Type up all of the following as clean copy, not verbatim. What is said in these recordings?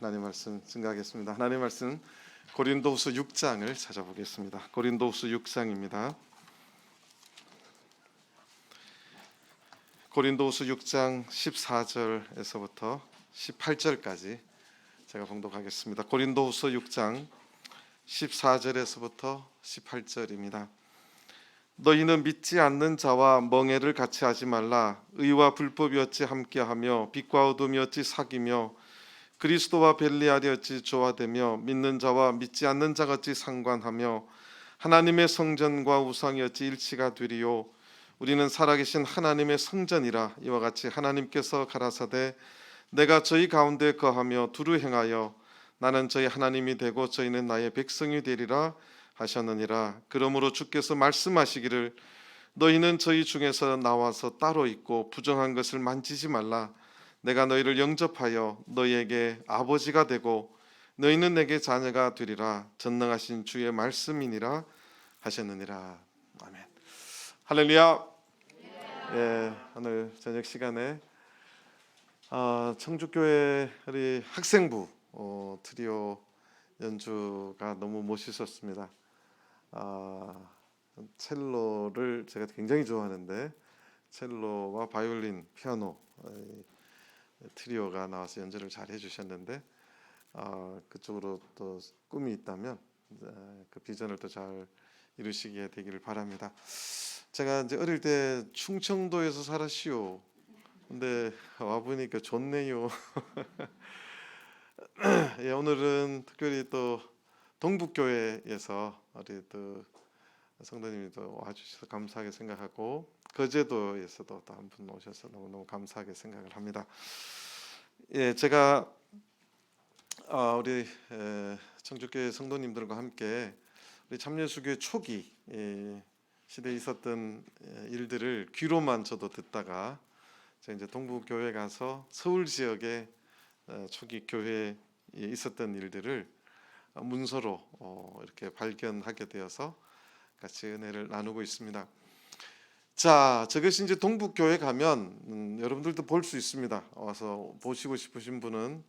하나님 말씀 증거하겠습니다. 하나님 말씀 고린도후서 6장을 찾아보겠습니다. 고린도후서 6장입니다. 고린도후서 6장 14절에서부터 18절까지 제가 봉독하겠습니다. 고린도후서 6장 14절에서부터 18절입니다. 너희는 믿지 않는 자와 멍에를 같이 하지 말라. 의와 불법이 어찌 함께하며 빛과 어둠이 어찌 사귀며 그리스도와 벨리알이 어찌 조화되며 믿는 자와 믿지 않는 자가 어찌 상관하며 하나님의 성전과 우상이 어찌 일치가 되리요. 우리는 살아계신 하나님의 성전이라. 이와 같이 하나님께서 가라사대 내가 저희 가운데 거하며 두루 행하여 나는 저희 하나님이 되고 저희는 나의 백성이 되리라 하셨느니라. 그러므로 주께서 말씀하시기를 너희는 저희 중에서 나와서 따로 있고 부정한 것을 만지지 말라. 내가 너희를 영접하여 너희에게 아버지가 되고 너희는 내게 자녀가 되리라. 전능하신 주의 말씀이니라 하셨느니라. 아멘. 할렐루야. 예, 오늘 저녁 시간에 청주교회 우리 학생부 트리오 연주가 너무 멋있었습니다. 첼로를 제가 굉장히 좋아하는데 첼로와 바이올린, 피아노 트리오가 나와서 연주를 잘 해주셨는데 그쪽으로 또 꿈이 있다면 그 비전을 또 잘 이루시게 되기를 바랍니다. 제가 이제 어릴 때 충청도에서 살았시오. 근데 와 보니까 좋네요. 예, 오늘은 특별히 또 동북교회에서 우리 또 성도님이 또 와주셔서 감사하게 생각하고 거제도에서도 또 한 분 오셔서 너무너무 감사하게 생각을 합니다. 예, 제가 우리 청주교회 성도님들과 함께 우리 참예수교회 초기 시대에 있었던 일들을 귀로만 저도 듣다가 제가 이제 동북교회 가서 서울 지역의 초기 교회에 있었던 일들을 문서로 이렇게 발견하게 되어서 같이 은혜를 나누고 있습니다. 자, 저것이 이제 동북교회 가면 여러분들도 볼 수 있습니다. 와서 보시고 싶으신 분은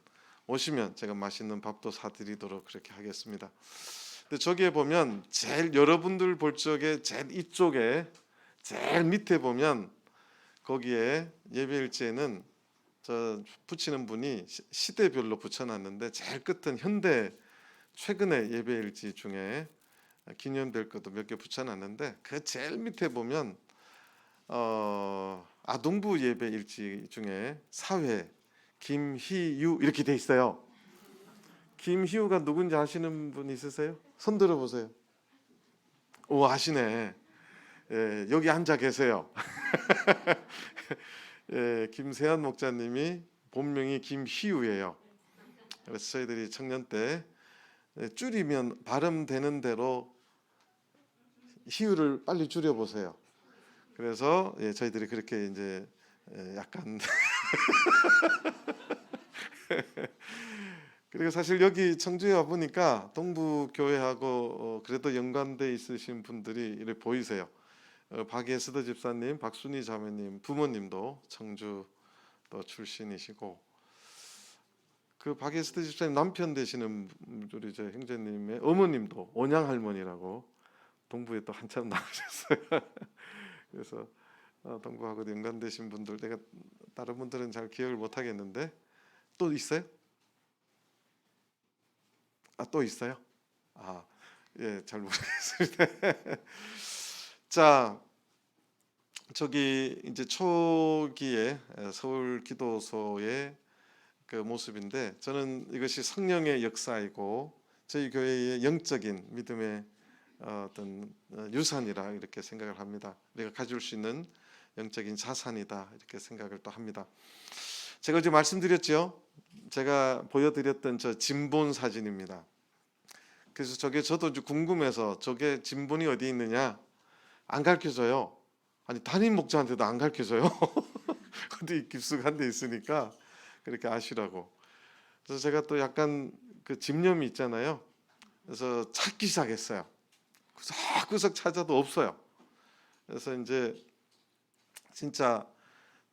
오시면 제가 맛있는 밥도 사드리도록 그렇게 하겠습니다. 근데 저기에 보면 제일 여러분들 볼 적에 제일 이쪽에 제일 밑에 보면 거기에 예배일지에는 저 붙이는 분이 시대별로 붙여놨는데 제일 끝은 현대 최근의 예배일지 중에 기념될 것도 몇 개 붙여놨는데 그 제일 밑에 보면 아동부 예배일지 중에 사회 김희유 이렇게 돼 있어요. 김희유가 누군지 아시는 분 있으세요? 손 들어보세요. 오, 아시네. 예, 여기 앉아 계세요. 예, 김세한 목사님이 본명이 김희유예요. 그래서 저희들이 청년 때 줄이면 발음되는 대로 희유를 빨리 줄여보세요. 그래서 저희들이 그렇게 이제 약간 그리고 사실 여기 청주에 와 보니까 동부교회하고 그래도 연관돼 있으신 분들이 이렇게 보이세요. 박예스더 집사님, 박순희 자매님, 부모님도 청주 또 출신이시고 그 박예스더 집사님 남편 되시는 우리 저 형제님의 어머님도 온양 할머니라고 동부에 또 한참 나오셨어요. 그래서 동부하고 연관되신 분들 내가 다른 분들은 잘 기억을 못 하겠는데 또 있어요? 또 있어요? 예, 잘 모르겠습니다. 자, 저기 이제 초기에 서울 기도소의 그 모습인데 저는 이것이 성령의 역사이고 저희 교회의 영적인 믿음의 어떤 유산이라 이렇게 생각을 합니다. 우리가 가질 수 있는 영적인 자산이다 이렇게 생각을 또 합니다. 제가 어제 말씀드렸죠. 제가 보여드렸던 저 진본 사진입니다. 그래서 저게 저도 궁금해서 저게 진본이 어디 있느냐 안 가르쳐줘요. 아니 담임 목자한테도 안 가르쳐줘요. 어디 깊숙한 데 있으니까 그렇게 아시라고. 그래서 제가 또 약간 그 집념이 있잖아요. 그래서 찾기 시작했어요. 구석구석 찾아도 없어요. 그래서 이제 진짜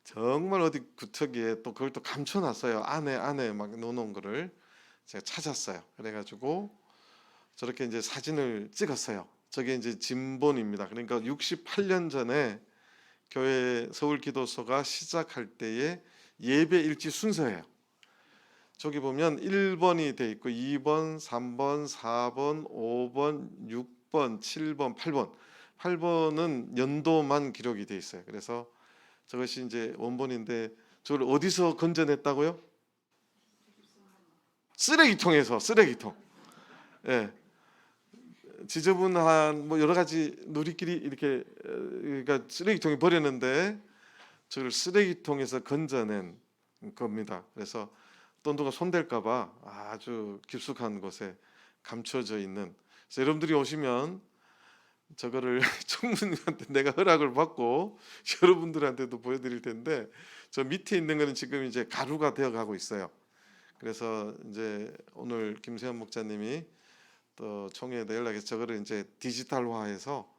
정말 어디 구석에 또 그걸 또 감춰놨어요. 안에 막 넣어놓은 거를. 제가 찾았어요. 그래가지고 저렇게 이제 사진을 찍었어요. 저게 이제 진본입니다. 그러니까 68년 전에 교회 서울기도소가 시작할 때의 예배 일지 순서예요. 저기 보면 1번이 돼 있고 2번, 3번, 4번, 5번, 6번, 7번, 8번. 8번은 연도만 기록이 돼 있어요. 그래서 저것이 이제 원본인데 저걸 어디서 건져냈다고요? 쓰레기통에서. 쓰레기통. 예. 지저분한 뭐 여러 가지 누리끼리 이렇게 그러니까 쓰레기통에 버렸는데 저걸 쓰레기통에서 건져낸 겁니다. 그래서 또 누가 손댈까봐 아주 깊숙한 곳에 감춰져 있는. 그래서 여러분들이 오시면 저거를 총무님한테 내가 허락을 받고 여러분들한테도 보여드릴 텐데 저 밑에 있는 거는 지금 이제 가루가 되어 가고 있어요. 그래서 이제 오늘 김세현 목사님이 또 총회에다 연락해서 저거를 이제 디지털화해서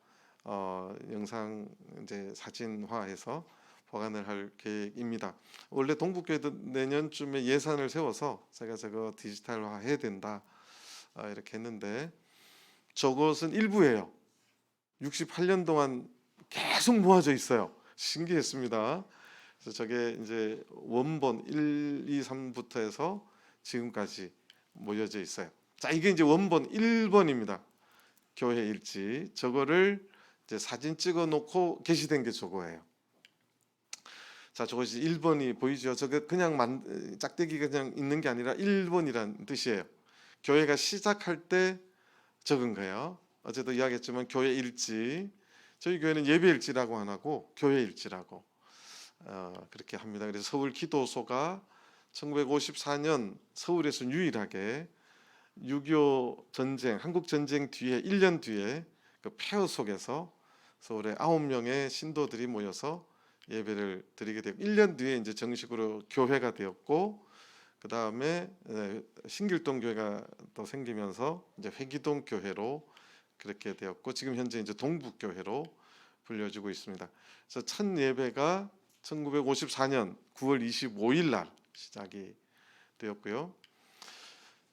영상 이제 사진화해서 보관을 할 계획입니다. 원래 동북교회도 내년쯤에 예산을 세워서 제가 저거 디지털화 해야 된다 이렇게 했는데 저것은 일부예요. 68년 동안 계속 모아져 있어요. 신기했습니다. 그래서 저게 이제 원본 1, 2, 3부터 해서 지금까지 모여져 있어요. 자, 이게 이제 원본 1번입니다. 교회 일지. 저거를 이제 사진 찍어 놓고 게시된 게 저거예요. 자, 저것이 1번이 보이죠? 저게 그냥 짝대기가 그냥 있는 게 아니라 1번이란 뜻이에요. 교회가 시작할 때 적은 거예요. 어제도 이야기했지만 교회 일지, 저희 교회는 예배 일지라고 안 하고 교회 일지라고 그렇게 합니다. 그래서 서울 기도소가 1954년 서울에서 유일하게 6.25 전쟁, 한국 전쟁 뒤에 1년 뒤에 그 폐허 속에서 서울에 9명의 신도들이 모여서 예배를 드리게 되고 1년 뒤에 이제 정식으로 교회가 되었고 그 다음에 신길동 교회가 또 생기면서 이제 회기동 교회로 그렇게 되었고 지금 현재 이제 동북교회로 불려지고 있습니다. 그래서 첫 예배가 1954년 9월 25일 날 시작이 되었고요.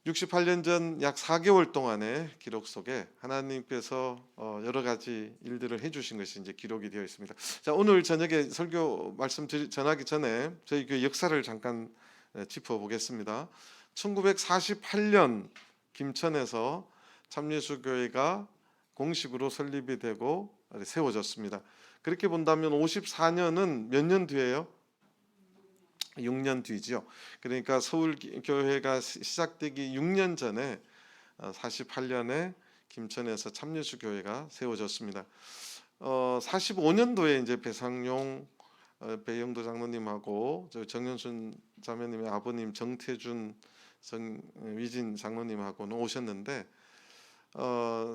68년 전 약 4개월 동안의 기록 속에 하나님께서 여러 가지 일들을 해주신 것이 이제 기록이 되어 있습니다. 자, 오늘 저녁에 설교 말씀 전하기 전에 저희 교회 역사를 잠깐 짚어보겠습니다. 1948년 김천에서 참예수교회가 공식으로 설립이 되고 세워졌습니다. 그렇게 본다면 54년은 몇 년 뒤예요? 6년 뒤죠. 그러니까 서울교회가 시작되기 6년 전에 48년에 김천에서 참예수교회가 세워졌습니다. 45년도에 이제 배상용 배영도 장로님하고 정현순 자매님의 아버님 정태준 위진 장로님하고는 오셨는데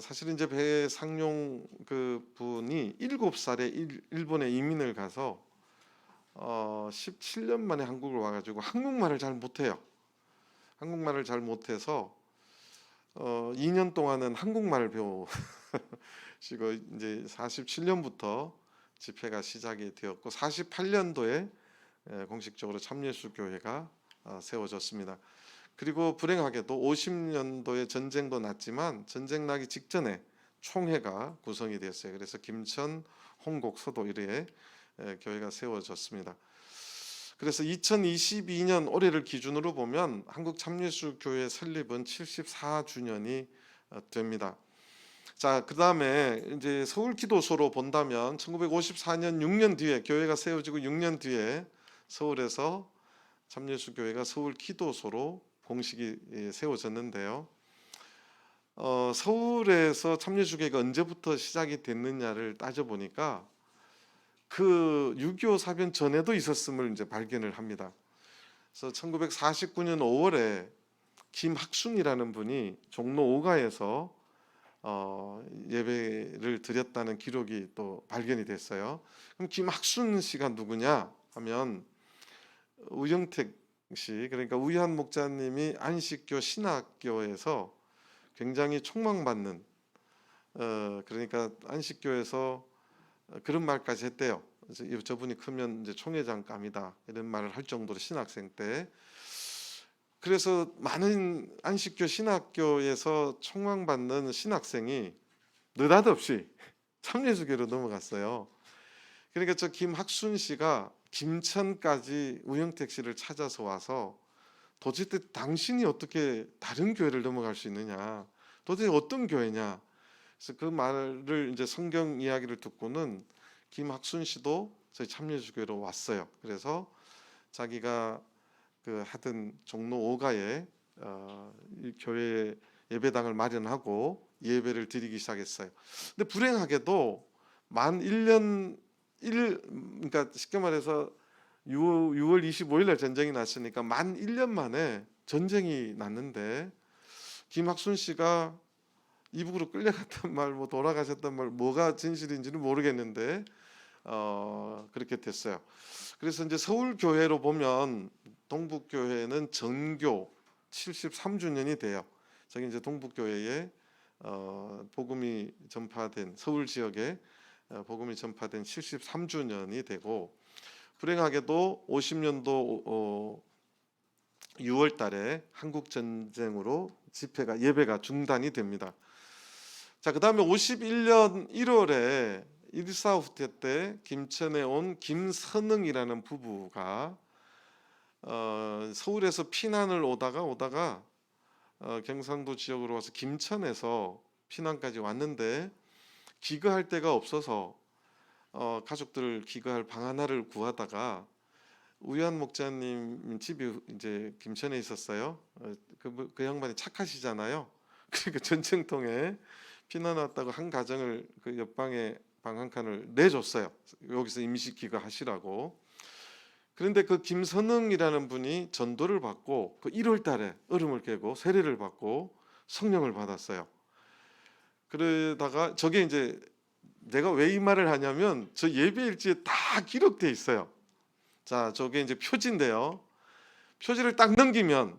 사실은 이제 배상용 그 분이 7살에 일본에 이민을 가서 17년 만에 한국을 와가지고 한국말을 잘 못해요. 한국말을 잘 못해서 2년 동안은 한국말을 배우시고 이제 47년부터 집회가 시작이 되었고 48년도에 공식적으로 참예수교회가 세워졌습니다. 그리고 불행하게도 50년도에 전쟁도 났지만 전쟁 나기 직전에 총회가 구성이 됐어요. 그래서 김천, 홍곡, 서도 이래 교회가 세워졌습니다. 그래서 2022년 올해를 기준으로 보면 한국 참예수교회 설립은 74주년이 됩니다. 자, 그다음에 이제 서울 기도소로 본다면 1954년 6년 뒤에 교회가 세워지고 6년 뒤에 서울에서 참예수교회가 서울 기도소로 공식이 세워졌는데요. 서울에서 참예수교회가 언제부터 시작이 됐느냐를 따져보니까 그 6.25 사변 전에도 있었음을 이제 발견을 합니다. 그래서 1949년 5월에 김학순이라는 분이 종로 5가에서 예배를 드렸다는 기록이 또 발견이 됐어요. 그럼 김학순 씨가 누구냐 하면 우영택 씨, 그러니까 우희한 목사님이 안식교 신학교에서 굉장히 촉망받는 그러니까 안식교에서 그런 말까지 했대요. 저분이 크면 이제 총회장감이다 이런 말을 할 정도로 신학생 때 그래서 많은 안식교 신학교에서 총망받는 신학생이 느닷없이 참예수교로 넘어갔어요. 그러니까 저 김학순 씨가 김천까지 우영택 씨를 찾아서 와서 도대체 당신이 어떻게 다른 교회를 넘어갈 수 있느냐, 도대체 어떤 교회냐. 그래서 그 말을 이제 성경 이야기를 듣고는 김학순 씨도 저희 참예수교로 왔어요. 그래서 자기가 그 하던 종로 5가에 이 교회 예배당을 마련하고 예배를 드리기 시작했어요. 근데 불행하게도 만 1년 그러니까 쉽게 말해서 6월 25일 날 전쟁이 났으니까 만 1년 만에 전쟁이 났는데 김학순 씨가 이북으로 끌려갔단 말, 뭐 돌아가셨단 말, 뭐가 진실인지는 모르겠는데 그렇게 됐어요. 그래서 이제 서울 교회로 보면 동북교회는 전교 73주년이 돼요. 저기 이제 동북교회에 복음이 전파된 서울 지역에 복음이 전파된 73주년이 되고, 불행하게도 50년도 6월 달에 한국 전쟁으로 집회가 예배가 중단이 됩니다. 자, 그다음에 51년 1월에 일사후퇴 때 김천에 온 김선응이라는 부부가 서울에서 피난을 오다가 경상도 지역으로 와서 김천에서 피난까지 왔는데 기거할 데가 없어서 가족들 기거할 방 하나를 구하다가 우유한 목자님 집이 이제 김천에 있었어요. 그 양반이 착하시잖아요. 그러니까 전쟁통에 피난 왔다고 한 가정을 그 옆방에 방 한 칸을 내줬어요. 여기서 임시 기거하시라고. 그런데 그 김선응이라는 분이 전도를 받고 그 1월 달에 얼음을 깨고 세례를 받고 성령을 받았어요. 그러다가 저게 이제 내가 왜 이 말을 하냐면 저 예배 일지에 다 기록돼 있어요. 자, 저게 이제 표지인데요. 표지를 딱 넘기면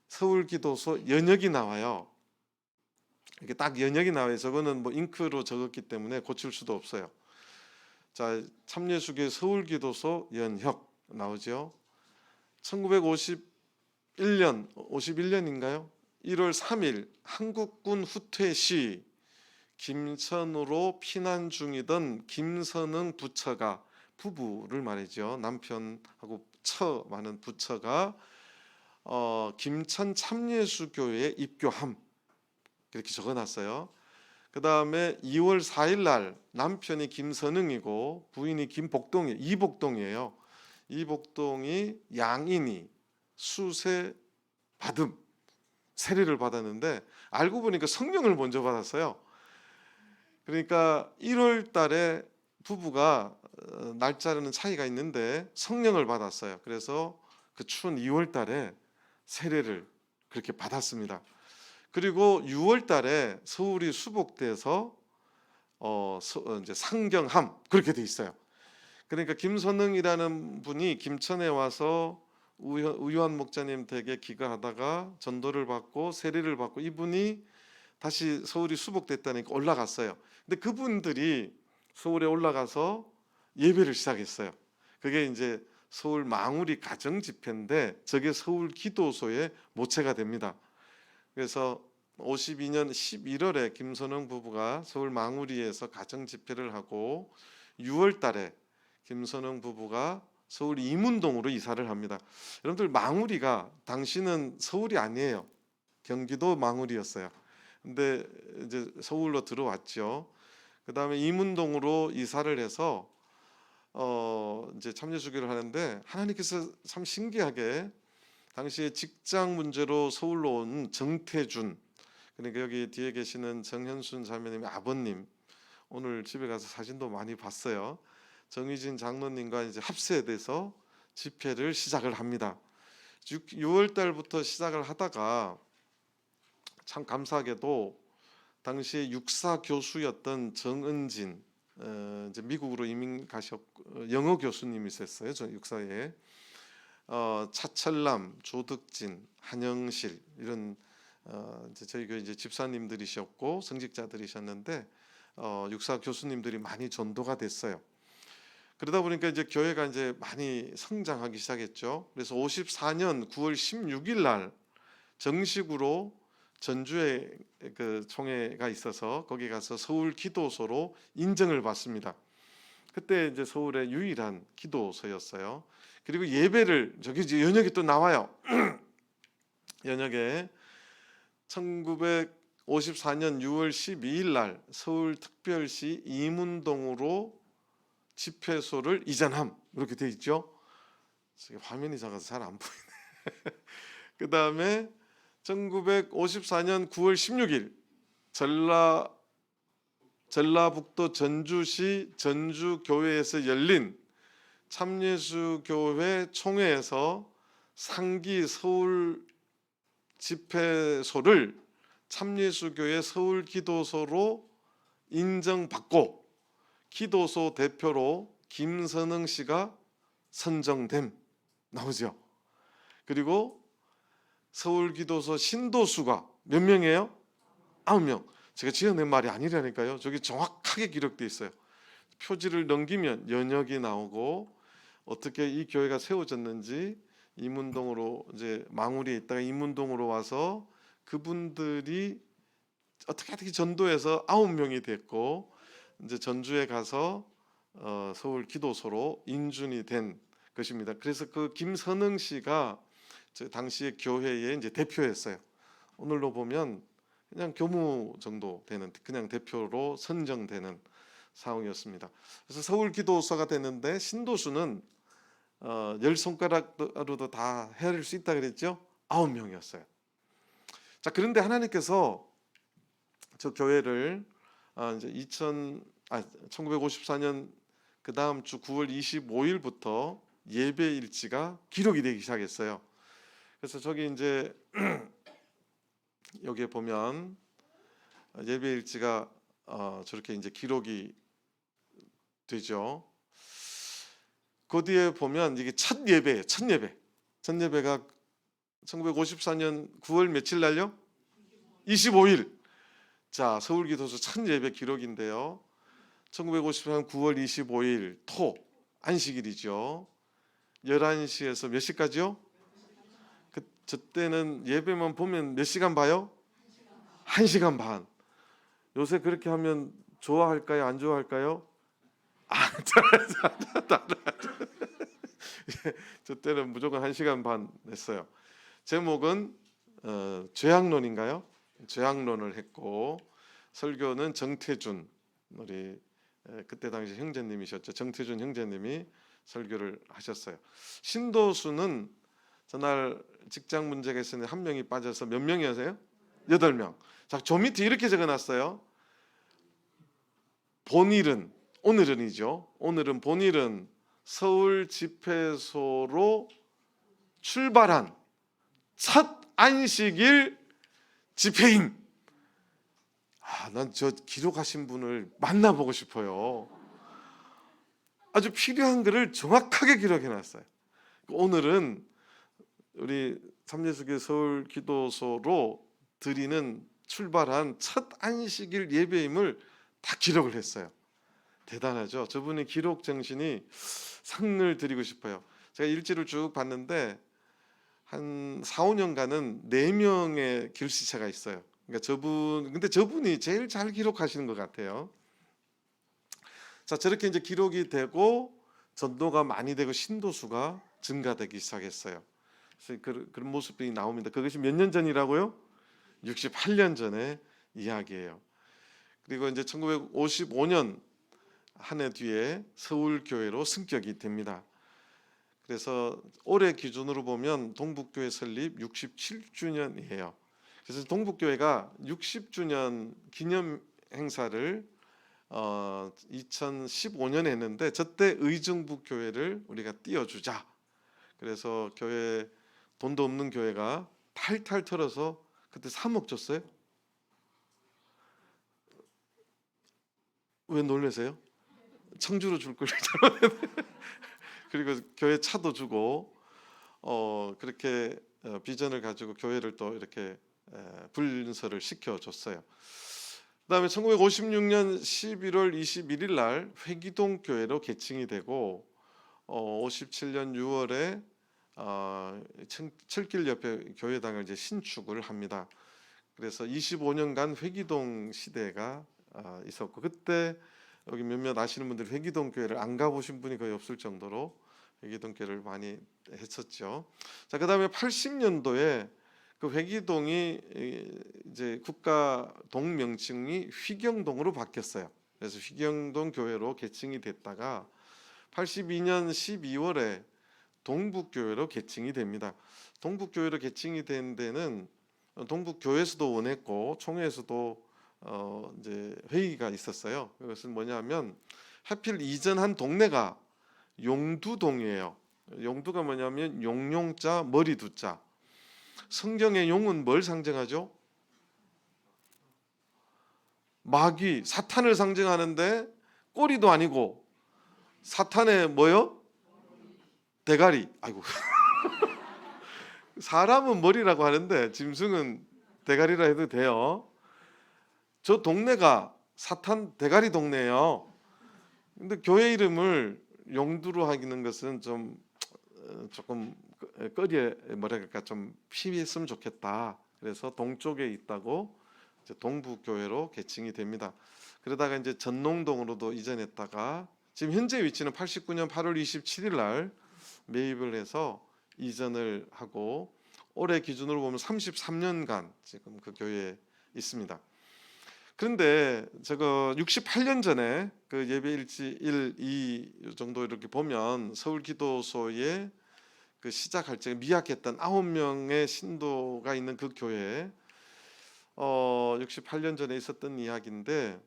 서울기도소 연역이 나와요. 이게 딱 연역이 나와요. 저거는 뭐 잉크로 적었기 때문에 고칠 수도 없어요. 자, 참예수교 서울기도소 연혁 나오죠. 1951년 51년인가요? 1월 3일 한국군 후퇴 시 김천으로 피난 중이던 김선응 부처가, 부부를 말이죠. 남편하고 처 많은 부처가 김천 참예수교회에 입교함, 이렇게 적어놨어요. 그 다음에 2월 4일 날 남편이 김선응이고 부인이 김복동이, 이복동이에요. 이복동이 양인이 수세 받음, 세례를 받았는데 알고 보니까 성령을 먼저 받았어요. 그러니까 1월 달에 부부가 날짜는 차이가 있는데 성령을 받았어요. 그래서 그 추운 2월 달에 세례를 그렇게 받았습니다. 그리고 6월 달에 서울이 수복돼서 이제 상경함, 그렇게 돼 있어요. 그러니까 김선응이라는 분이 김천에 와서 우유한 목자님 댁에 기거하다가 전도를 받고 세례를 받고 이분이 다시 서울이 수복됐다니까 올라갔어요. 근데 그분들이 서울에 올라가서 예배를 시작했어요. 그게 이제 서울 망우리 가정 집회인데 저게 서울 기도소의 모체가 됩니다. 그래서 52년 11월에 김선응 부부가 서울 망우리에서 가정 집회를 하고 6월 달에 김선응 부부가 서울 이문동으로 이사를 합니다. 여러분들 망우리가 당시는 서울이 아니에요. 경기도 망우리였어요. 근데 이제 서울로 들어왔죠. 그다음에 이문동으로 이사를 해서 이제 참여주기를 하는데 하나님께서 참 신기하게 당시에 직장 문제로 서울로 온 정태준, 그러니까 여기 뒤에 계시는 정현순 자매님의 아버님, 오늘 집에 가서 사진도 많이 봤어요. 정의진 장로님과 이제 합세돼서 집회를 시작을 합니다. 6월 달부터 시작을 하다가 참 감사하게도 당시에 육사 교수였던 정은진, 이제 미국으로 이민 가셨고 영어 교수님이 있었어요. 저 육사에 차철남, 조득진, 한영실 이런 이제 저희 교회 이제 집사님들이셨고 성직자들이셨는데 육사 교수님들이 많이 전도가 됐어요. 그러다 보니까 이제 교회가 이제 많이 성장하기 시작했죠. 그래서 54년 9월 16일 날 정식으로 전주에 그 총회가 있어서 거기 가서 서울 기도소로 인정을 받습니다. 그때 이제 서울의 유일한 기도소였어요. 그리고 예배를 저기 이제 연역이 또 나와요. 연역에 1954년 6월 12일 날 서울특별시 이문동으로 집회소를 이전함 이렇게 돼 있죠. 화면이 작아서 잘 안 보이네. 그 다음에 1954년 9월 16일 전라북도 전주시 전주교회에서 열린 참예수교회 총회에서 상기 서울 집회소를 참예수교회 서울기도소로 인정받고 기도소 대표로 김선흥 씨가 선정됨 나오죠. 그리고 서울기도소 신도수가 몇 명이에요? 9명. 제가 지어낸 말이 아니라니까요. 저기 정확하게 기록되어 있어요. 표지를 넘기면 연역이 나오고 어떻게 이 교회가 세워졌는지 이문동으로 이제 망우리에 있다가 이문동으로 와서 그분들이 어떻게 전도해서 9명이 됐고 이제 전주에 가서 서울 기도소로 인준이 된 것입니다. 그래서 그 김선흥 씨가 저 당시의 교회의 이제 대표였어요. 오늘로 보면 그냥 교무 정도 되는 그냥 대표로 선정되는 상황이었습니다. 그래서 서울 기도소가 됐는데 신도수는 10손가락으로도 다 헤아릴 수 있다 그랬죠. 9명이었어요. 자, 그런데 하나님께서 저 교회를 이제 1954년 그 다음 주 9월 25일부터 예배 일지가 기록이 되기 시작했어요. 그래서 저기 이제 여기에 보면 예배 일지가 저렇게 이제 기록이 되죠. 그 뒤에 보면 이게 첫 예배예요. 첫 예배가 1954년 9월 며칠 날요? 25일. 자, 서울기도소 첫 예배 기록인데요. 1954년 9월 25일 토 안식일이죠. 11시에서 몇 시까지요? 저 때는 예배만 보면 몇 시간 봐요? 1시간 반. 요새 그렇게 하면 좋아할까요? 안 좋아할까요? 저 때는 무조건 1시간 반 했어요. 제목은 죄악론인가요? 죄악론을 했고 설교는 정태준 우리 그때 당시 형제님이셨죠. 정태준 형제님이 설교를 하셨어요. 신도수는 전날 직장 문제가 있었는데 한 명이 빠져서 몇 명이었어요? 8명. 자, 저 밑에 이렇게 적어놨어요. 오늘은 본일은 서울 집회소로 출발한 첫 안식일 집회인. 난 저 기록하신 분을 만나보고 싶어요. 아주 필요한 글을 정확하게 기록해놨어요. 오늘은 우리 참예수교 서울 기도소로 드리는 출발한 첫 안식일 예배임을 다 기록을 했어요. 대단하죠. 저분의 기록 정신이 상을 드리고 싶어요. 제가 일지를 쭉 봤는데 한 4, 5년간은 4명의 글씨체가 있어요. 그러니까 근데 저분이 제일 잘 기록하시는 것 같아요. 자, 저렇게 이제 기록이 되고 전도가 많이 되고 신도수가 증가되기 시작했어요. 그래서 그런 모습이 나옵니다. 그것이 몇 년 전이라고요? 68년 전의 이야기예요. 그리고 이제 1955년 한 해 뒤에 서울교회로 승격이 됩니다. 그래서 올해 기준으로 보면 동북교회 설립 67주년이에요. 그래서 동북교회가 60주년 기념 행사를 2015년에 했는데 저때 의정부교회를 우리가 띄워주자. 그래서 교회 돈도 없는 교회가 탈탈 털어서 그때 3억 줬어요. 왜 놀라세요? 청주로 줄 걸. 그리고 교회 차도 주고 그렇게 비전을 가지고 교회를 또 이렇게 분설을 시켜줬어요. 그다음에 1956년 11월 21일 날 회기동 교회로 개칭이 되고 57년 6월에 철길 옆에 교회당을 이제 신축을 합니다. 그래서 25년간 회기동 시대가 있었고, 그때 여기 몇몇 아시는 분들 회기동 교회를 안 가보신 분이 거의 없을 정도로 회기동 교회를 많이 했었죠. 자, 그다음에 80년도에 그 회기동이 이제 국가 동명칭이 휘경동으로 바뀌었어요. 그래서 휘경동 교회로 개칭이 됐다가 82년 12월에 동북교회로 개칭이 됩니다. 동북교회로 개칭이 된 데는 동북교회에서도 원했고 총회에서도 이제 회의가 있었어요. 그것은 뭐냐면 하필 이전한 동네가 용두동이에요. 용두가 뭐냐면 용용자 머리두자. 성경의 용은 뭘 상징하죠? 마귀, 사탄을 상징하는데 꼬리도 아니고 사탄의 뭐요? 대가리. 아이고. 사람은 머리라고 하는데 짐승은 대가리라 해도 돼요. 저 동네가 사탄 대가리 동네예요. 근데 교회 이름을 용두로 하기는 것은 좀 조금 거리에 뭐랄까 좀 피했으면 좋겠다. 그래서 동쪽에 있다고 이제 동북교회로 개칭이 됩니다. 그러다가 이제 전농동으로도 이전했다가 지금 현재 위치는 89년 8월 27일 날 매입을 해서 이전을 하고 올해 기준으로 보면 33년간 지금 그 교회에 있습니다. 그런데 저거 68년 전에 그 예배일지 1, 2 정도 이렇게 보면 서울기도소에 그 시작할 때 미약했던 9명의 신도가 있는 그 교회에 68년 전에 있었던 이야기인데,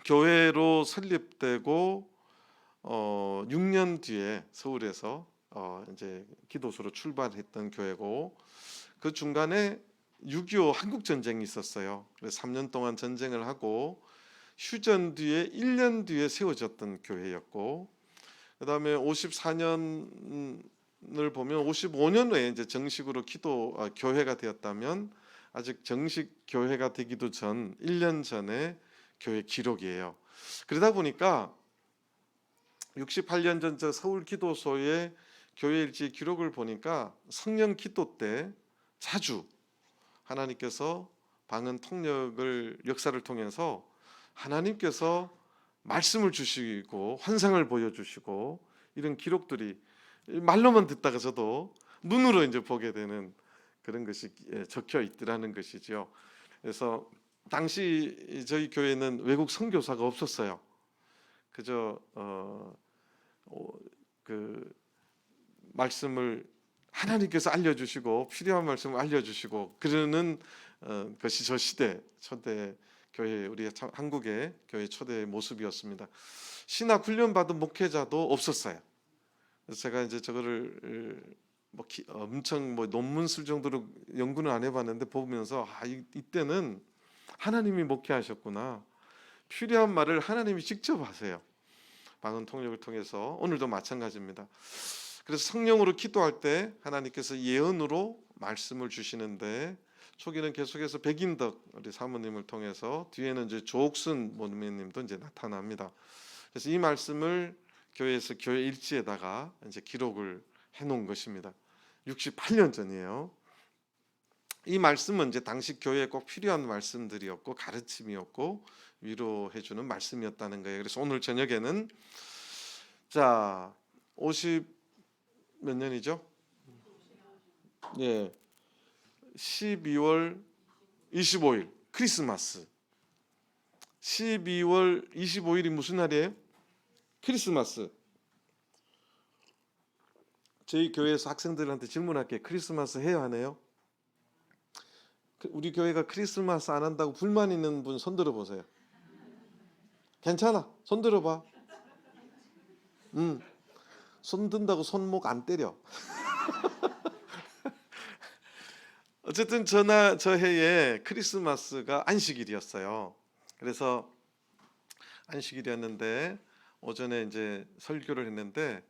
교회로 설립되고 6년 뒤에 서울에서 이제 기도소로 출발했던 교회고, 그 중간에 6.25 한국 전쟁이 있었어요. 그래서 3년 동안 전쟁을 하고 휴전 뒤에 1년 뒤에 세워졌던 교회였고, 그다음에 54년을 보면 55년 후에 이제 정식으로 교회가 되었다면 아직 정식 교회가 되기도 전 1년 전에 교회 기록이에요. 그러다 보니까 68년 전 저 서울 기도소의 교회 일지 기록을 보니까 성령 기도 때 자주 하나님께서 방언 통역을 역사를 통해서 하나님께서 말씀을 주시고 환상을 보여주시고 이런 기록들이 말로만 듣다가 저도 눈으로 이제 보게 되는 그런 것이 적혀 있더라는 것이죠. 그래서 당시 저희 교회는 외국 선교사가 없었어요. 그저 그 말씀을 하나님께서 알려주시고 필요한 말씀을 알려주시고 그러는 것이 저 시대 초대 교회, 우리 한국의 교회 초대의 모습이었습니다. 신학 훈련 받은 목회자도 없었어요. 그래서 제가 이제 저거를 엄청 논문 쓸 정도로 연구는 안 해봤는데 보면서 이때는 하나님이 목회하셨구나. 필요한 말을 하나님이 직접 하세요. 방언 통역을 통해서. 오늘도 마찬가지입니다. 그래서 성령으로 기도할 때 하나님께서 예언으로 말씀을 주시는데, 초기는 계속해서 백인덕 우리 사모님을 통해서, 뒤에는 이제 조옥순 모님도 이제 나타납니다. 그래서 이 말씀을 교회에서 교회 일지에다가 이제 기록을 해놓은 것입니다. 68년 전이에요. 이 말씀은 이제 당시 교회에 꼭 필요한 말씀들이었고 가르침이었고 위로해주는 말씀이었다는 거예요. 그래서 오늘 저녁에는 자 50 몇 년이죠? 예, 12월 25일 크리스마스. 12월 25일이 무슨 날이에요? 크리스마스. 저희 교회에서 학생들한테 질문할게요. 크리스마스 해야 하네요? 우리 교회가 크리스마스 안 한다고 불만 있는 분 손 들어보세요. 괜찮아, 손 들어봐. 손 든다고 손목 안 때려. 어쨌든 저 해에 크리스마스가 안식일이었어요. 그래서 안식일이었는데 오전에 이제 설교를 했는데,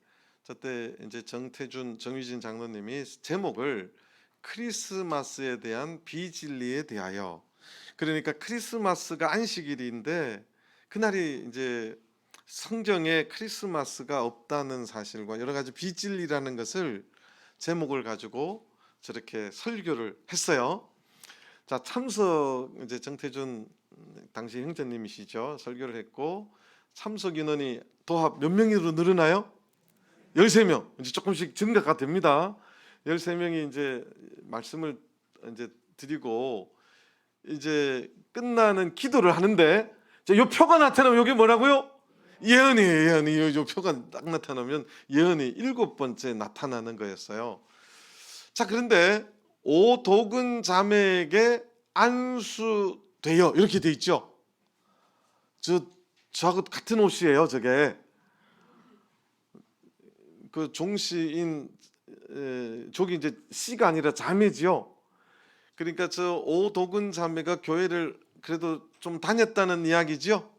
저때 이제 정휘진 장로님이 제목을 크리스마스에 대한 비진리에 대하여, 그러니까 크리스마스가 안식일인데 그날이 이제 성경에 크리스마스가 없다는 사실과 여러 가지 비진리라는 것을 제목을 가지고 저렇게 설교를 했어요. 자, 참석 이제 정태준 당시 형제님이시죠. 설교를 했고 참석 인원이 도합 몇 명으로 늘어나요? 13명. 이제 조금씩 증가가 됩니다. 13명이 이제 말씀을 이제 드리고 이제 끝나는 기도를 하는데 요 표가 나타나면 이게 뭐라고요? 예언이에요. 예언이. 요 표가 딱 나타나면 예언이 7번째 나타나는 거였어요. 자, 그런데 오독은 자매에게 안수되어 이렇게 돼 있죠. 저하고 같은 옷이에요. 저게 그 종씨인 족이 이제 씨가 아니라 자매지요. 그러니까 저 오독은 자매가 교회를 그래도 좀 다녔다는 이야기지요.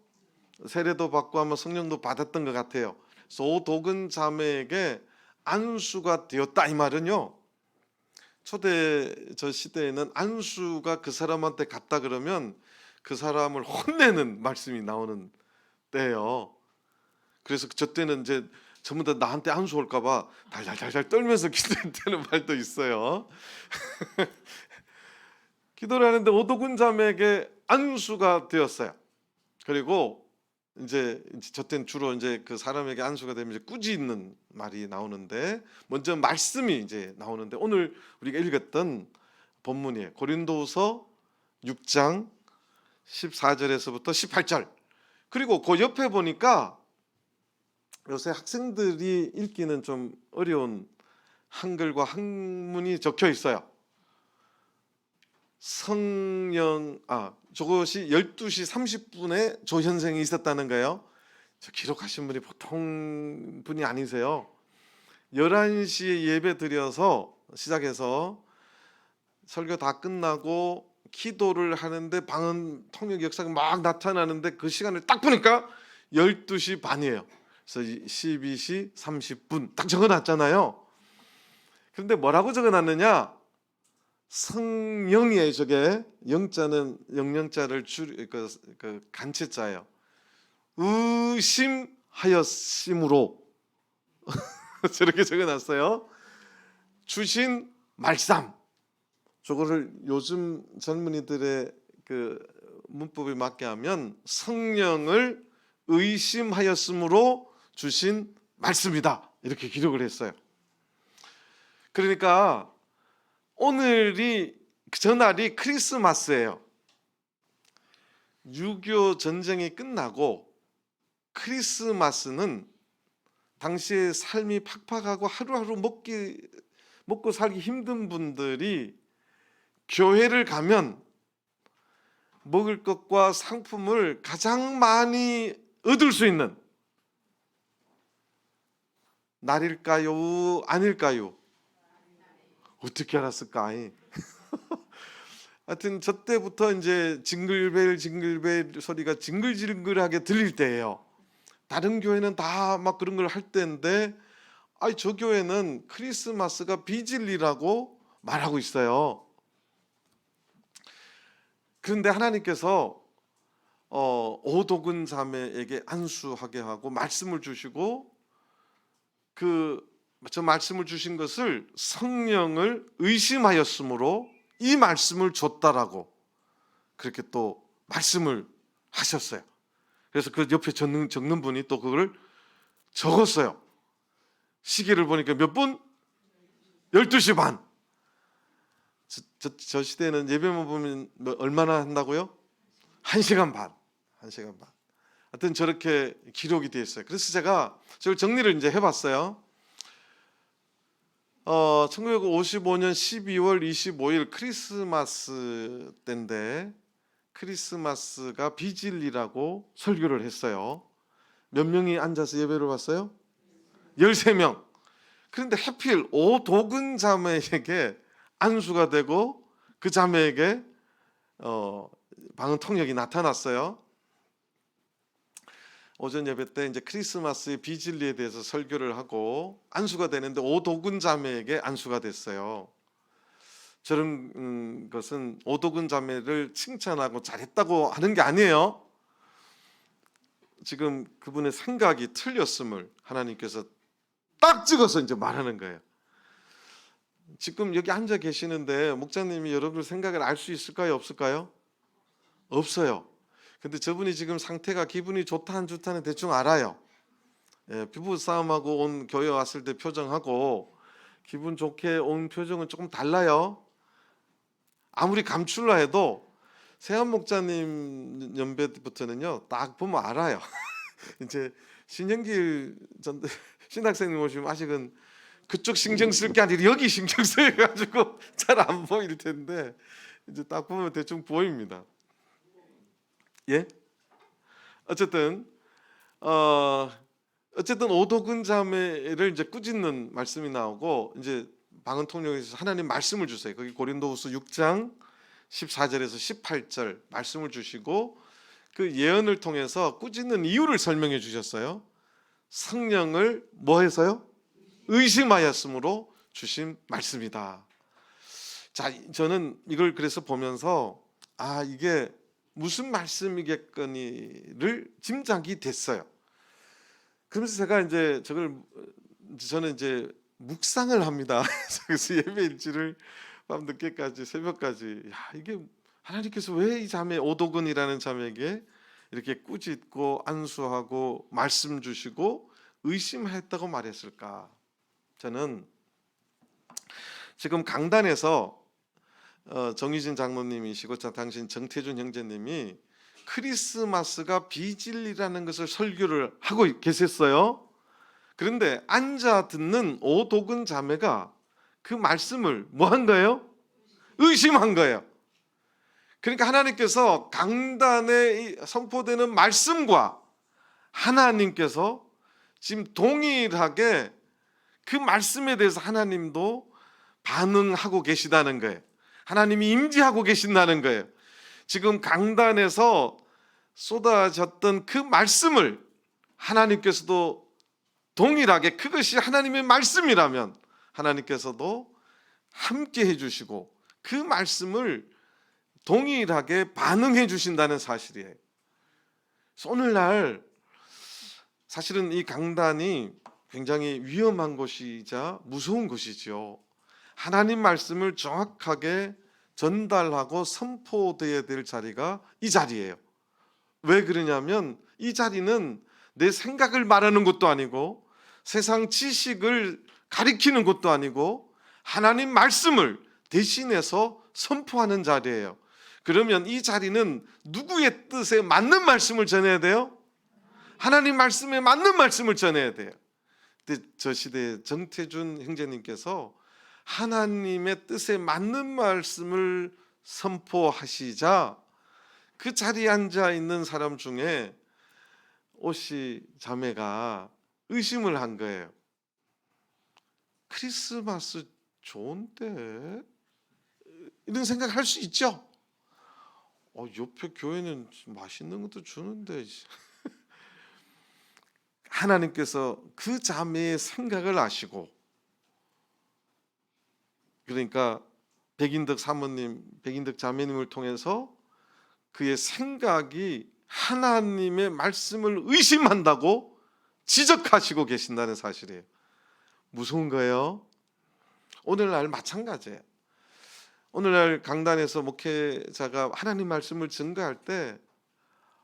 세례도 받고 아마 성령도 받았던 것 같아요. 그래서 오독은 자매에게 안수가 되었다 이 말은요. 초대 저 시대에는 안수가 그 사람한테 갔다 그러면 그 사람을 혼내는 말씀이 나오는 때예요. 그래서 저 때는 이제 전부 다 나한테 안수 올까봐 달달달달 떨면서 기도했다는 말도 있어요. 기도를 하는데 오독은 자매에게 안수가 되었어요. 그리고 이제 저 때는 주로 이제 그 사람에게 안수가 되면 이제 꾸짖는 말이 나오는데 먼저 말씀이 이제 나오는데 오늘 우리가 읽었던 본문이에요. 고린도후서 6장 14절에서부터 18절. 그리고 그 옆에 보니까 요새 학생들이 읽기는 좀 어려운 한글과 한문이 적혀 있어요. 저것이 12시 30분에 조현생이 있었다는 거예요. 저 기록하신 분이 보통 분이 아니세요. 11시에 예배 드려서 시작해서 설교 다 끝나고 기도를 하는데 방언 통역 역사가 막 나타나는데 그 시간을 딱 보니까 12시 반이에요. 그래서 12시 30분 딱 적어놨잖아요. 그런데 뭐라고 적어놨느냐? 성령이에요. 저게 영자는 영령자를 그 간체자예요. 의심하였심으로 저렇게 적어놨어요. 주신 말씀. 저거를 요즘 젊은이들의 그 문법에 맞게 하면 성령을 의심하였으므로 주신 말씀이다. 이렇게 기록을 했어요. 그러니까 전날이 크리스마스예요. 6.25 전쟁이 끝나고 크리스마스는 당시에 삶이 팍팍하고 하루하루 먹고 살기 힘든 분들이 교회를 가면 먹을 것과 상품을 가장 많이 얻을 수 있는 날일까요? 아닐까요? 어떻게 알았을까? 하여튼 저 때부터 이제 징글벨 소리가 징글징글하게 들릴 때예요. 다른 교회는 다 막 그런 걸 할 때인데 저 교회는 크리스마스가 비진리라고 말하고 있어요. 그런데 하나님께서 오독은 자매에게 안수하게 하고 말씀을 주시고 저 말씀을 주신 것을 성령을 의심하였으므로 이 말씀을 줬다라고 그렇게 또 말씀을 하셨어요. 그래서 그 옆에 적는 분이 또 그걸 적었어요. 시계를 보니까 몇 분? 12시 반. 저 시대는 예배만 보면 얼마나 한다고요? 1시간 반. 1시간 반. 하여튼 저렇게 기록이 되어 있어요. 그래서 제가 저걸 정리를 이제 해봤어요. 1955년 12월 25일 크리스마스 때인데 크리스마스가 비진리라고 설교를 했어요. 몇 명이 앉아서 예배를 봤어요? 13명. 그런데 하필 오독은 자매에게 안수가 되고 그 자매에게 방언 통역이 나타났어요. 오전 예배 때 이제 크리스마스의 비진리에 대해서 설교를 하고 안수가 되는데 오독은 자매에게 안수가 됐어요. 저런 것은 오도근 자매를 칭찬하고 잘했다고 하는 게 아니에요. 지금 그분의 생각이 틀렸음을 하나님께서 딱 찍어서 이제 말하는 거예요. 지금 여기 앉아 계시는데 목사님이 여러분 생각을 알 수 있을까요? 없을까요? 없어요. 근데 저분이 지금 상태가 기분이 좋다 안 좋다는 대충 알아요. 예, 부부 싸움하고 온 교회 왔을 때 표정하고 기분 좋게 온 표정은 조금 달라요. 아무리 감출라 해도 세한 목사님 연배부터는요 딱 보면 알아요. 이제 신영길 전 신학생님 오시면 아직은 그쪽 신경 쓸 게 아니라 여기 신경 써가지고 잘 안 보일 텐데 이제 딱 보면 대충 보입니다. 예? 어쨌든 오도근 자매를 이제 꾸짖는 말씀이 나오고 이제 방언 통역에서 하나님 말씀을 주세요. 거기 고린도후서 6장 14절에서 18절 말씀을 주시고 그 예언을 통해서 꾸짖는 이유를 설명해 주셨어요. 성령을 뭐 해서요? 의심하였으므로 주신 말씀이다. 자, 저는 이걸 그래서 보면서 이게 무슨 말씀이겠거니를 짐작이 됐어요. 그러면서 제가 이제 저는 이제 묵상을 합니다. 그래서 예배 일지를 밤 늦게까지 새벽까지 이게 하나님께서 왜 이 자매 오도근이라는 자매에게 이렇게 꾸짖고 안수하고 말씀 주시고 의심했다고 말했을까? 저는 지금 강단에서 정희진 장로님이시고 당신 정태준 형제님이 크리스마스가 비진리라는 것을 설교를 하고 계셨어요. 그런데 앉아 듣는 오도근 자매가 그 말씀을 뭐 한 거예요? 의심한 거예요. 그러니까 하나님께서 강단에 선포되는 말씀과 하나님께서 지금 동일하게 그 말씀에 대해서 하나님도 반응하고 계시다는 거예요. 하나님이 임재하고 계신다는 거예요. 지금 강단에서 쏟아졌던 그 말씀을 하나님께서도 동일하게 그것이 하나님의 말씀이라면 하나님께서도 함께 해주시고 그 말씀을 동일하게 반응해 주신다는 사실이에요. 그래서 오늘날 사실은 이 강단이 굉장히 위험한 곳이자 무서운 곳이죠. 하나님 말씀을 정확하게 전달하고 선포되어야 될 자리가 이 자리예요. 왜 그러냐면 이 자리는 내 생각을 말하는 것도 아니고 세상 지식을 가리키는 것도 아니고 하나님 말씀을 대신해서 선포하는 자리예요. 그러면 이 자리는 누구의 뜻에 맞는 말씀을 전해야 돼요? 하나님 말씀에 맞는 말씀을 전해야 돼요. 근데 저 시대에 정태준 형제님께서 하나님의 뜻에 맞는 말씀을 선포하시자 그 자리에 앉아 있는 사람 중에 오씨 자매가 의심을 한 거예요. 크리스마스 좋은데 이런 생각할 수 있죠. 옆에 교회는 맛있는 것도 주는데 하나님께서 그 자매의 생각을 아시고 그러니까 백인덕 사모님, 백인덕 자매님을 통해서 그의 생각이 하나님의 말씀을 의심한다고 지적하시고 계신다는 사실이에요. 무서운 거예요. 오늘날 마찬가지예요. 오늘날 강단에서 목회자가 하나님 말씀을 증거할 때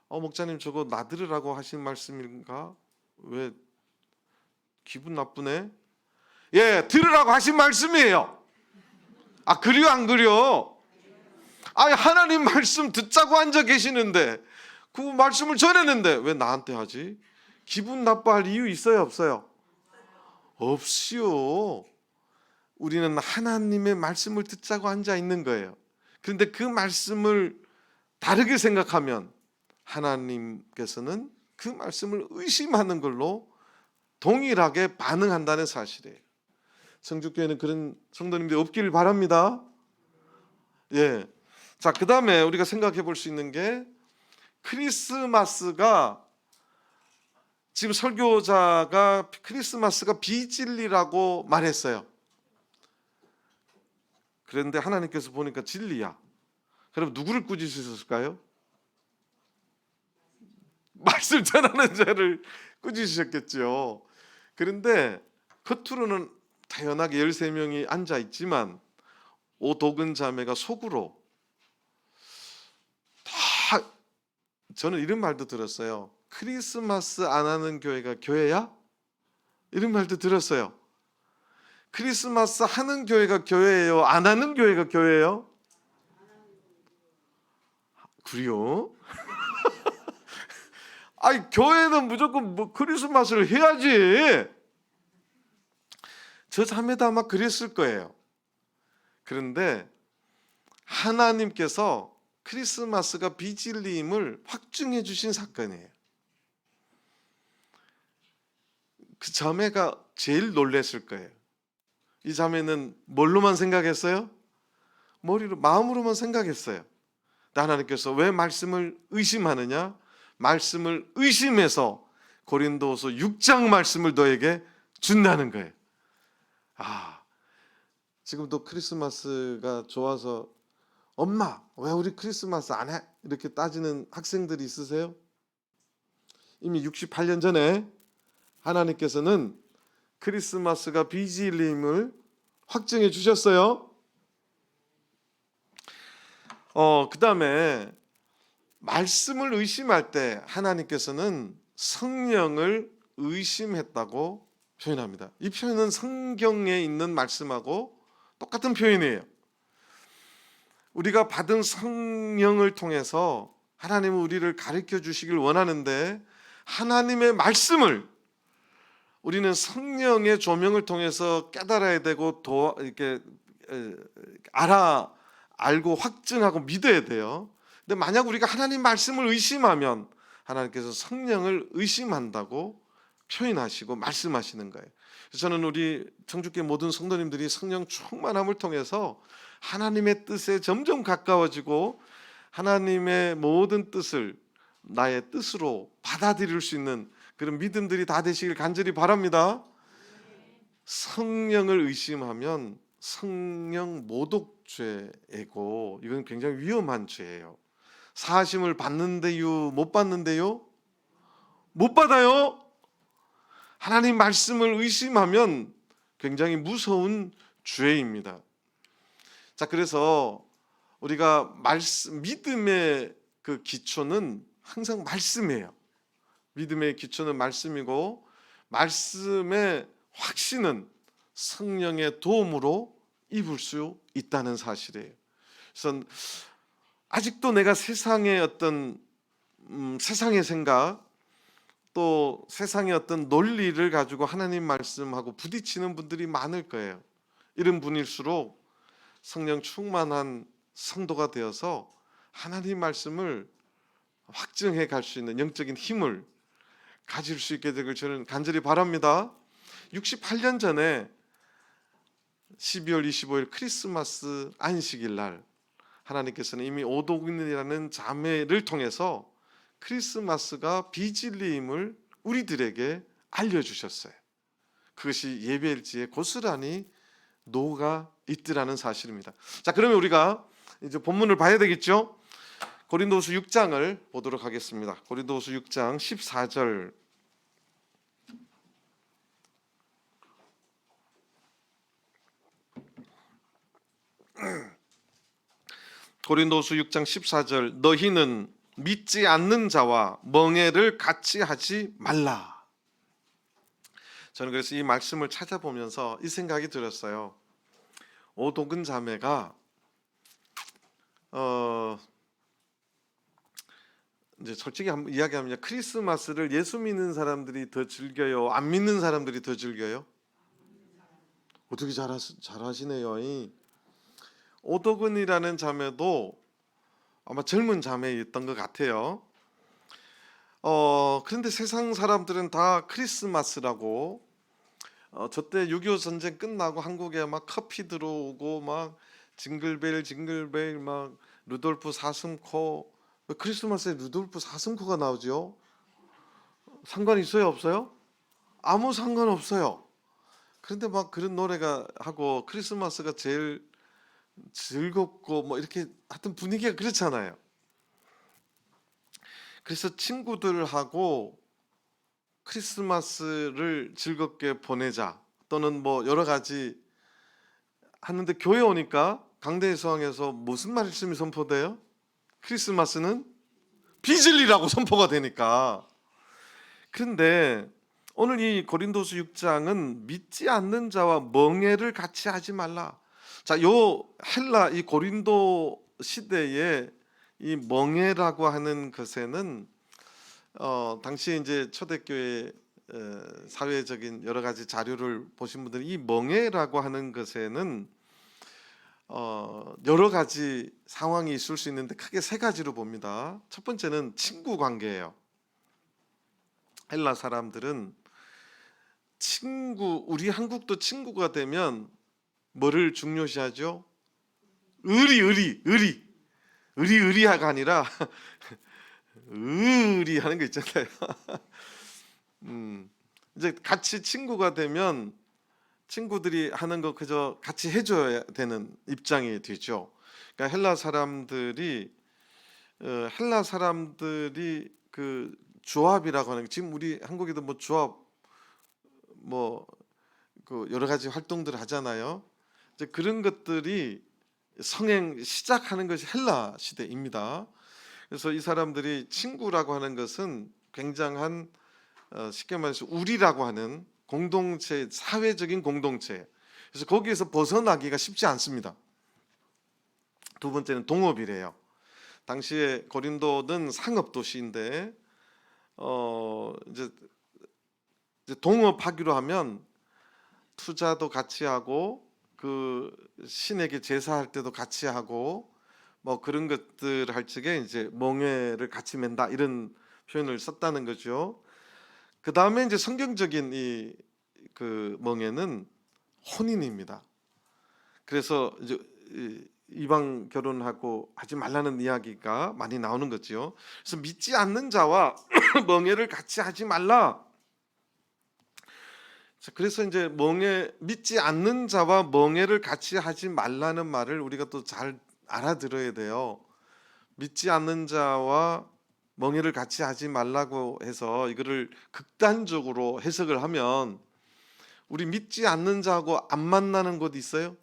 목사님 저거 나들으라고 하신 말씀인가? 왜 기분 나쁘네? 예, 들으라고 하신 말씀이에요. 그래요 안 그래요? 하나님 말씀 듣자고 앉아 계시는데 그 말씀을 전했는데 왜 나한테 하지? 기분 나빠할 이유 있어요 없어요? 없이요. 우리는 하나님의 말씀을 듣자고 앉아 있는 거예요. 그런데 그 말씀을 다르게 생각하면 하나님께서는 그 말씀을 의심하는 걸로 동일하게 반응한다는 사실이에요. 성주교회는 그런 성도님들이 없기를 바랍니다. 예. 자, 그 다음에 우리가 생각해 볼 수 있는 게 크리스마스가 지금 설교자가 크리스마스가 비진리라고 말했어요. 그런데 하나님께서 보니까 진리야. 그럼 누구를 꾸짖으셨을까요? 말씀 전하는 자를 꾸짖으셨겠죠. 그런데 겉으로는 다연하게 13명이 앉아 있지만 오독은 자매가 속으로 다, 저는 이런 말도 들었어요. 크리스마스 안 하는 교회가 교회야? 이런 말도 들었어요. 크리스마스 하는 교회가 교회예요? 안 하는 교회가 교회예요? 그래요? 아니, 교회는 무조건 뭐 크리스마스를 해야지. 저 자매도 아마 그랬을 거예요. 그런데 하나님께서 크리스마스가 비진리임을 확증해 주신 사건이에요. 그 자매가 제일 놀랬을 거예요. 이 자매는 뭘로만 생각했어요? 머리로, 마음으로만 생각했어요. 하나님께서 왜 말씀을 의심하느냐? 말씀을 의심해서 고린도후서 6장 말씀을 너에게 준다는 거예요. 지금도 크리스마스가 좋아서 엄마 왜 우리 크리스마스 안 해? 이렇게 따지는 학생들이 있으세요? 이미 68년 전에 하나님께서는 크리스마스가 비진리임을 확증해 주셨어요. 그 다음에 말씀을 의심할 때 하나님께서는 성령을 의심했다고 표현합니다. 이 표현은 성경에 있는 말씀하고 똑같은 표현이에요. 우리가 받은 성령을 통해서 하나님은 우리를 가르쳐 주시길 원하는데 하나님의 말씀을 우리는 성령의 조명을 통해서 깨달아야 되고 이렇게 알고 확증하고 믿어야 돼요. 근데 만약 우리가 하나님 말씀을 의심하면 하나님께서 성령을 의심한다고 표현하시고 말씀하시는 거예요. 그래서 저는 우리 청주교회 모든 성도님들이 성령 충만함을 통해서 하나님의 뜻에 점점 가까워지고 하나님의 모든 뜻을 나의 뜻으로 받아들일 수 있는 그런 믿음들이 다 되시길 간절히 바랍니다. 성령을 의심하면 성령 모독죄이고 이건 굉장히 위험한 죄예요. 사하심을 받는데요, 못 받는데요? 못 받아요. 하나님 말씀을 의심하면 굉장히 무서운 죄입니다. 자, 그래서 우리가 믿음의 그 기초는 항상 말씀이에요. 믿음의 기초는 말씀이고 말씀의 확신은 성령의 도움으로 입을 수 있다는 사실이에요. 그래서 아직도 내가 세상의 어떤 세상의 생각 또 세상의 어떤 논리를 가지고 하나님 말씀하고 부딪히는 분들이 많을 거예요. 이런 분일수록 성령 충만한 성도가 되어서 하나님 말씀을 확증해 갈 수 있는 영적인 힘을 가질 수 있게 되길 저는 간절히 바랍니다. 68년 전에 12월 25일 크리스마스 안식일 날 하나님께서는 이미 오독인이라는 자매를 통해서 크리스마스가 비진리임을 우리들에게 알려주셨어요. 그것이 예배일지에 고스란히 녹아 있더라는 사실입니다. 자, 그러면 우리가 이제 본문을 봐야 되겠죠? 고린도후서 6장을 보도록 하겠습니다. 고린도후서 6장 14절. 고린도후서 6장 14절. 너희는 믿지 않는 자와 멍에를 같이 하지 말라. 저는 그래서 이 말씀을 찾아보면서 이 생각이 들었어요. 오독은 자매가 이제 솔직히 한번 이야기하면 크리스마스를 예수 믿는 사람들이 더 즐겨요? 안 믿는 사람들이 더 즐겨요? 어떻게 잘하시네요. 이 오독은이라는 자매도 아마 젊은 자매였던 것 같아요. 그런데 세상 사람들은 다 크리스마스라고 저때 6.25 전쟁 끝나고 한국에 막 커피 들어오고 막 징글벨 막 루돌프 사슴코. 크리스마스에 루돌프 사슴코가 나오죠. 상관 있어요, 없어요? 아무 상관 없어요. 그런데 막 그런 노래가 하고 크리스마스가 제일 즐겁고 뭐 이렇게 하여튼 분위기가 그렇잖아요. 그래서 친구들하고 크리스마스를 즐겁게 보내자 또는 뭐 여러 가지 하는데, 교회 오니까 강대성에서 무슨 말씀이 선포돼요? 크리스마스는 빚을리라고 선포가 되니까. 그런데 오늘 이 고린도서 6장은 믿지 않는 자와 멍해를 같이 하지 말라. 자, 요 헬라 이 고린도 시대에 이 멍해라고 하는 것에는 당시 이제 초대교회 사회적인 여러 가지 자료를 보신 분들이 이 멍해라고 하는 것에는 여러 가지 상황이 있을 수 있는데 크게 세 가지로 봅니다. 첫 번째는 친구 관계예요. 헬라 사람들은 우리 한국도 친구가 되면 뭐를 중요시하죠? 의리가 아니라 의리하는 거 있잖아요. 이제 같이 친구가 되면 친구들이 하는 거 그저 같이 해줘야 되는 입장이 되죠. 그러니까 헬라 사람들이 그 조합이라고 하는 게, 지금 우리 한국에도 뭐 조합 뭐 그 여러 가지 활동들을 하잖아요. 이제 그런 것들이 시작하는 것이 헬라 시대입니다. 그래서 이 사람들이 친구라고 하는 것은 굉장한 쉽게 말해서 우리라고 하는 공동체, 사회적인 공동체. 그래서 거기에서 벗어나기가 쉽지 않습니다. 두 번째는 동업이래요. 당시에 고린도는 상업 도시인데 이제 동업하기로 하면 투자도 같이 하고 그 신에게 제사할 때도 같이 하고 뭐 그런 것들 할 적에 이제 멍에를 같이 맨다, 이런 표현을 썼다는 거죠. 그 다음에 이제 성경적인 그 멍에는 혼인입니다. 그래서 이제 이방 결혼하고 하지 말라는 이야기가 많이 나오는 거죠. 그래서 믿지 않는 자와 멍에를 같이 하지 말라. 그래서 이제 믿지 않는 자와 멍에를 같이 하지 말라는 말을 우리가 또 잘 알아들어야 돼요. 믿지 않는 자와 멍에를 같이 하지 말라고 해서 이거를 극단적으로 해석을 하면, 우리 믿지 않는 자하고 안 만나는 곳 있어요?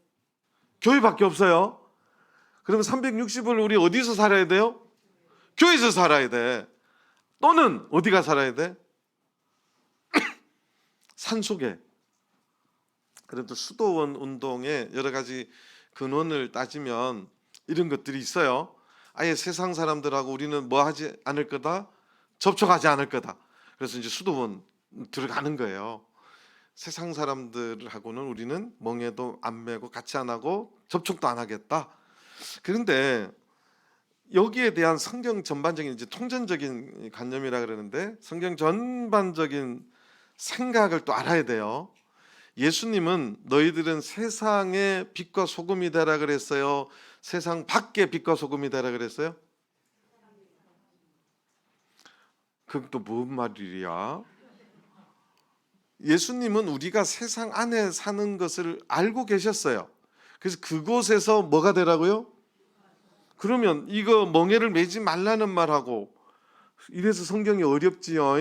교회밖에 없어요. 그러면 360을 우리 어디서 살아야 돼요? 교회에서 살아야 돼. 또는 어디가 살아야 돼? 산속에. 그래도 수도원 운동의 여러 가지 근원을 따지면 이런 것들이 있어요. 아예 세상 사람들하고 우리는 뭐 하지 않을 거다? 접촉하지 않을 거다. 그래서 이제 수도원 들어가는 거예요. 세상 사람들하고는 우리는 멍에도 안 매고 같이 안 하고 접촉도 안 하겠다. 그런데 여기에 대한 성경 전반적인 이제 통전적인 관념이라 그러는데, 성경 전반적인 생각을 또 알아야 돼요. 예수님은 너희들은 세상의 빛과 소금이 되라 그랬어요? 세상 밖의 빛과 소금이 되라 그랬어요? 그건 또 뭔 말이야? 예수님은 우리가 세상 안에 사는 것을 알고 계셨어요. 그래서 그곳에서 뭐가 되라고요? 그러면 이거 멍에를 매지 말라는 말하고, 이래서 성경이 어렵지요.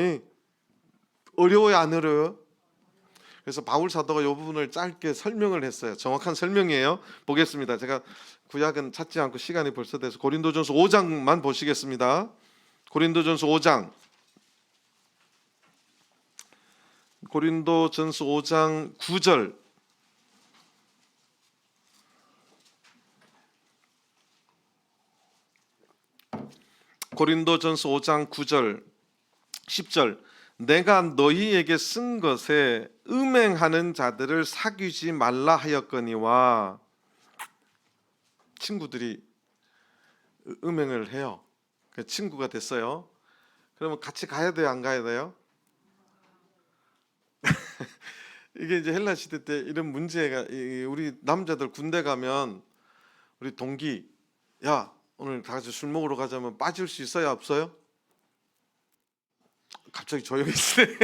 어려워요, 안 어려워요? 그래서 바울 사도가 이 부분을 짧게 설명을 했어요. 정확한 설명이에요. 보겠습니다. 제가 구약은 찾지 않고 시간이 벌써 돼서 고린도전서 5장만 보시겠습니다. 고린도전서 5장. 고린도전서 5장 9절. 고린도전서 5장 9절 10절. 내가 너희에게 쓴 것에 음행하는 자들을 사귀지 말라 하였거니와. 친구들이 음행을 해요. 친구가 됐어요. 그러면 같이 가야 돼요, 안 가야 돼요? 이게 이제 헬라 시대 때 이런 문제가, 우리 남자들 군대 가면 우리 동기, 야 오늘 다 같이 술 먹으러 가자면 빠질 수 있어요, 없어요? 갑자기 조용해지네.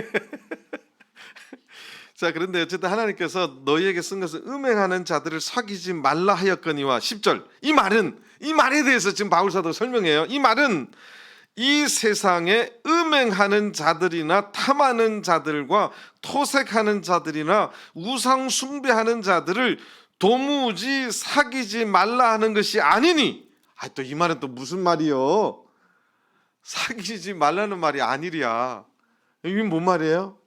자, 그런데 어쨌든 하나님께서 너희에게 쓴 것은 음행하는 자들을 사귀지 말라 하였거니와 10절 이 말에 대해서 지금 바울 사도가 설명해요. 이 말은 이 세상에 음행하는 자들이나 탐하는 자들과 토색하는 자들이나 우상 숭배하는 자들을 도무지 사귀지 말라 하는 것이 아니니. 또 이 말은 또 무슨 말이요? 사귀지 말라는 말이 아니랴. 이게 뭔 말이에요?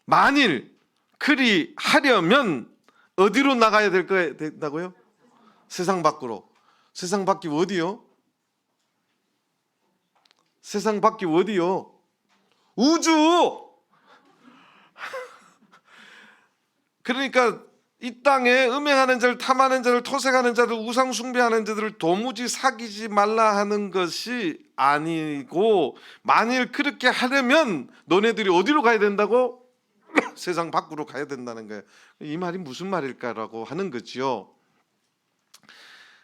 만일 그리 하려면 어디로 나가야 된다고요? 세상 밖으로. 세상 밖이 어디요? 세상 밖이 어디요? 우주. 그러니까 이 땅에 음행하는 자를, 탐하는 자를, 토색하는 자들, 우상 숭배하는 자들을 도무지 사귀지 말라 하는 것이 아니고, 만일 그렇게 하려면 너네들이 어디로 가야 된다고? 세상 밖으로 가야 된다는 거예요. 이 말이 무슨 말일까라고 하는 거지요.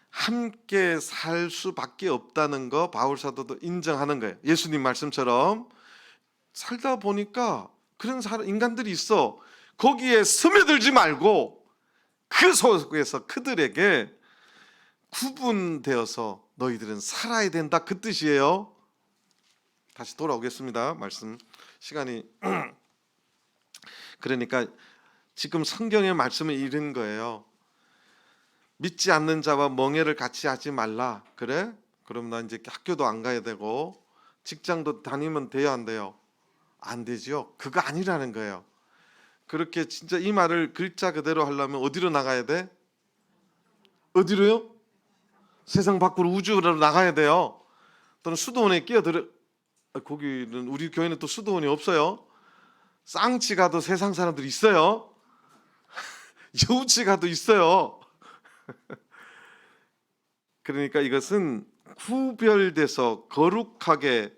함께 살 수밖에 없다는 거 바울 사도도 인정하는 거예요. 예수님 말씀처럼 살다 보니까 그런 인간들이 있어. 거기에 스며들지 말고 그 속에서 그들에게 구분되어서 너희들은 살아야 된다, 그 뜻이에요. 다시 돌아오겠습니다. 말씀 시간이 그러니까 지금 성경의 말씀은 이런 거예요. 믿지 않는 자와 멍해를 같이 하지 말라. 그래? 그럼 나 이제 학교도 안 가야 되고 직장도 다니면 돼요, 안 돼요? 안 되죠. 그거 아니라는 거예요. 그렇게 진짜 이 말을 글자 그대로 하려면 어디로 나가야 돼? 어디로요? 세상 밖으로, 우주로 나가야 돼요. 또는 수도원에 끼어들어. 거기는 우리 교회는 또 수도원이 없어요. 쌍치 가도 세상 사람들이 있어요. 여우치 가도 있어요. 그러니까 이것은 구별돼서 거룩하게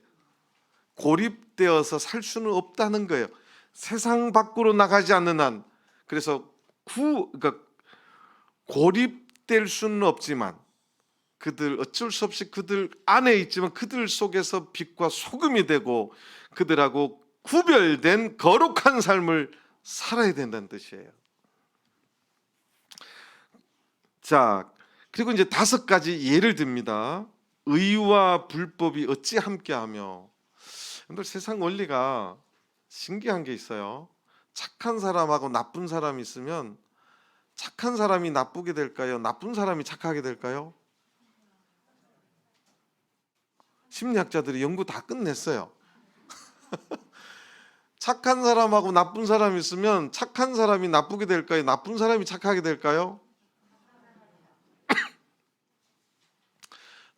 고립되어서 살 수는 없다는 거예요. 세상 밖으로 나가지 않는 한. 그래서 그러니까 고립될 수는 없지만 그들 어쩔 수 없이 그들 안에 있지만 그들 속에서 빛과 소금이 되고 그들하고 구별된 거룩한 삶을 살아야 된다는 뜻이에요. 자, 그리고 이제 5가지 예를 듭니다. 의와 불법이 어찌 함께하며. 여러분들 세상 원리가 신기한 게 있어요. 착한 사람하고 나쁜 사람이 있으면 착한 사람이 나쁘게 될까요? 나쁜 사람이 착하게 될까요? 심리학자들이 연구 다 끝냈어요. 착한 사람하고 나쁜 사람이 있으면 착한 사람이 나쁘게 될까요? 나쁜 사람이 착하게 될까요?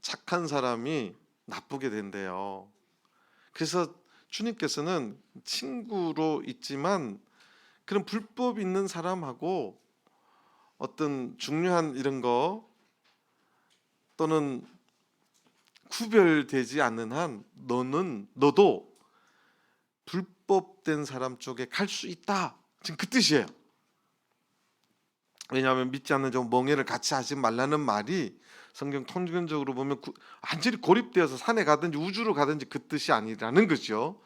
착한 사람이 나쁘게 된대요. 그래서 주님께서는 친구로 있지만 그런 불법 있는 사람하고 어떤 중요한 이런 거 또는 구별되지 않는 한 너도 불법된 사람 쪽에 갈 수 있다. 지금 그 뜻이에요. 왜냐하면 믿지 않는 자 멍해를 같이 하지 말라는 말이 성경 통전적으로 보면 완전히 고립되어서 산에 가든지 우주로 가든지 그 뜻이 아니라는 거죠.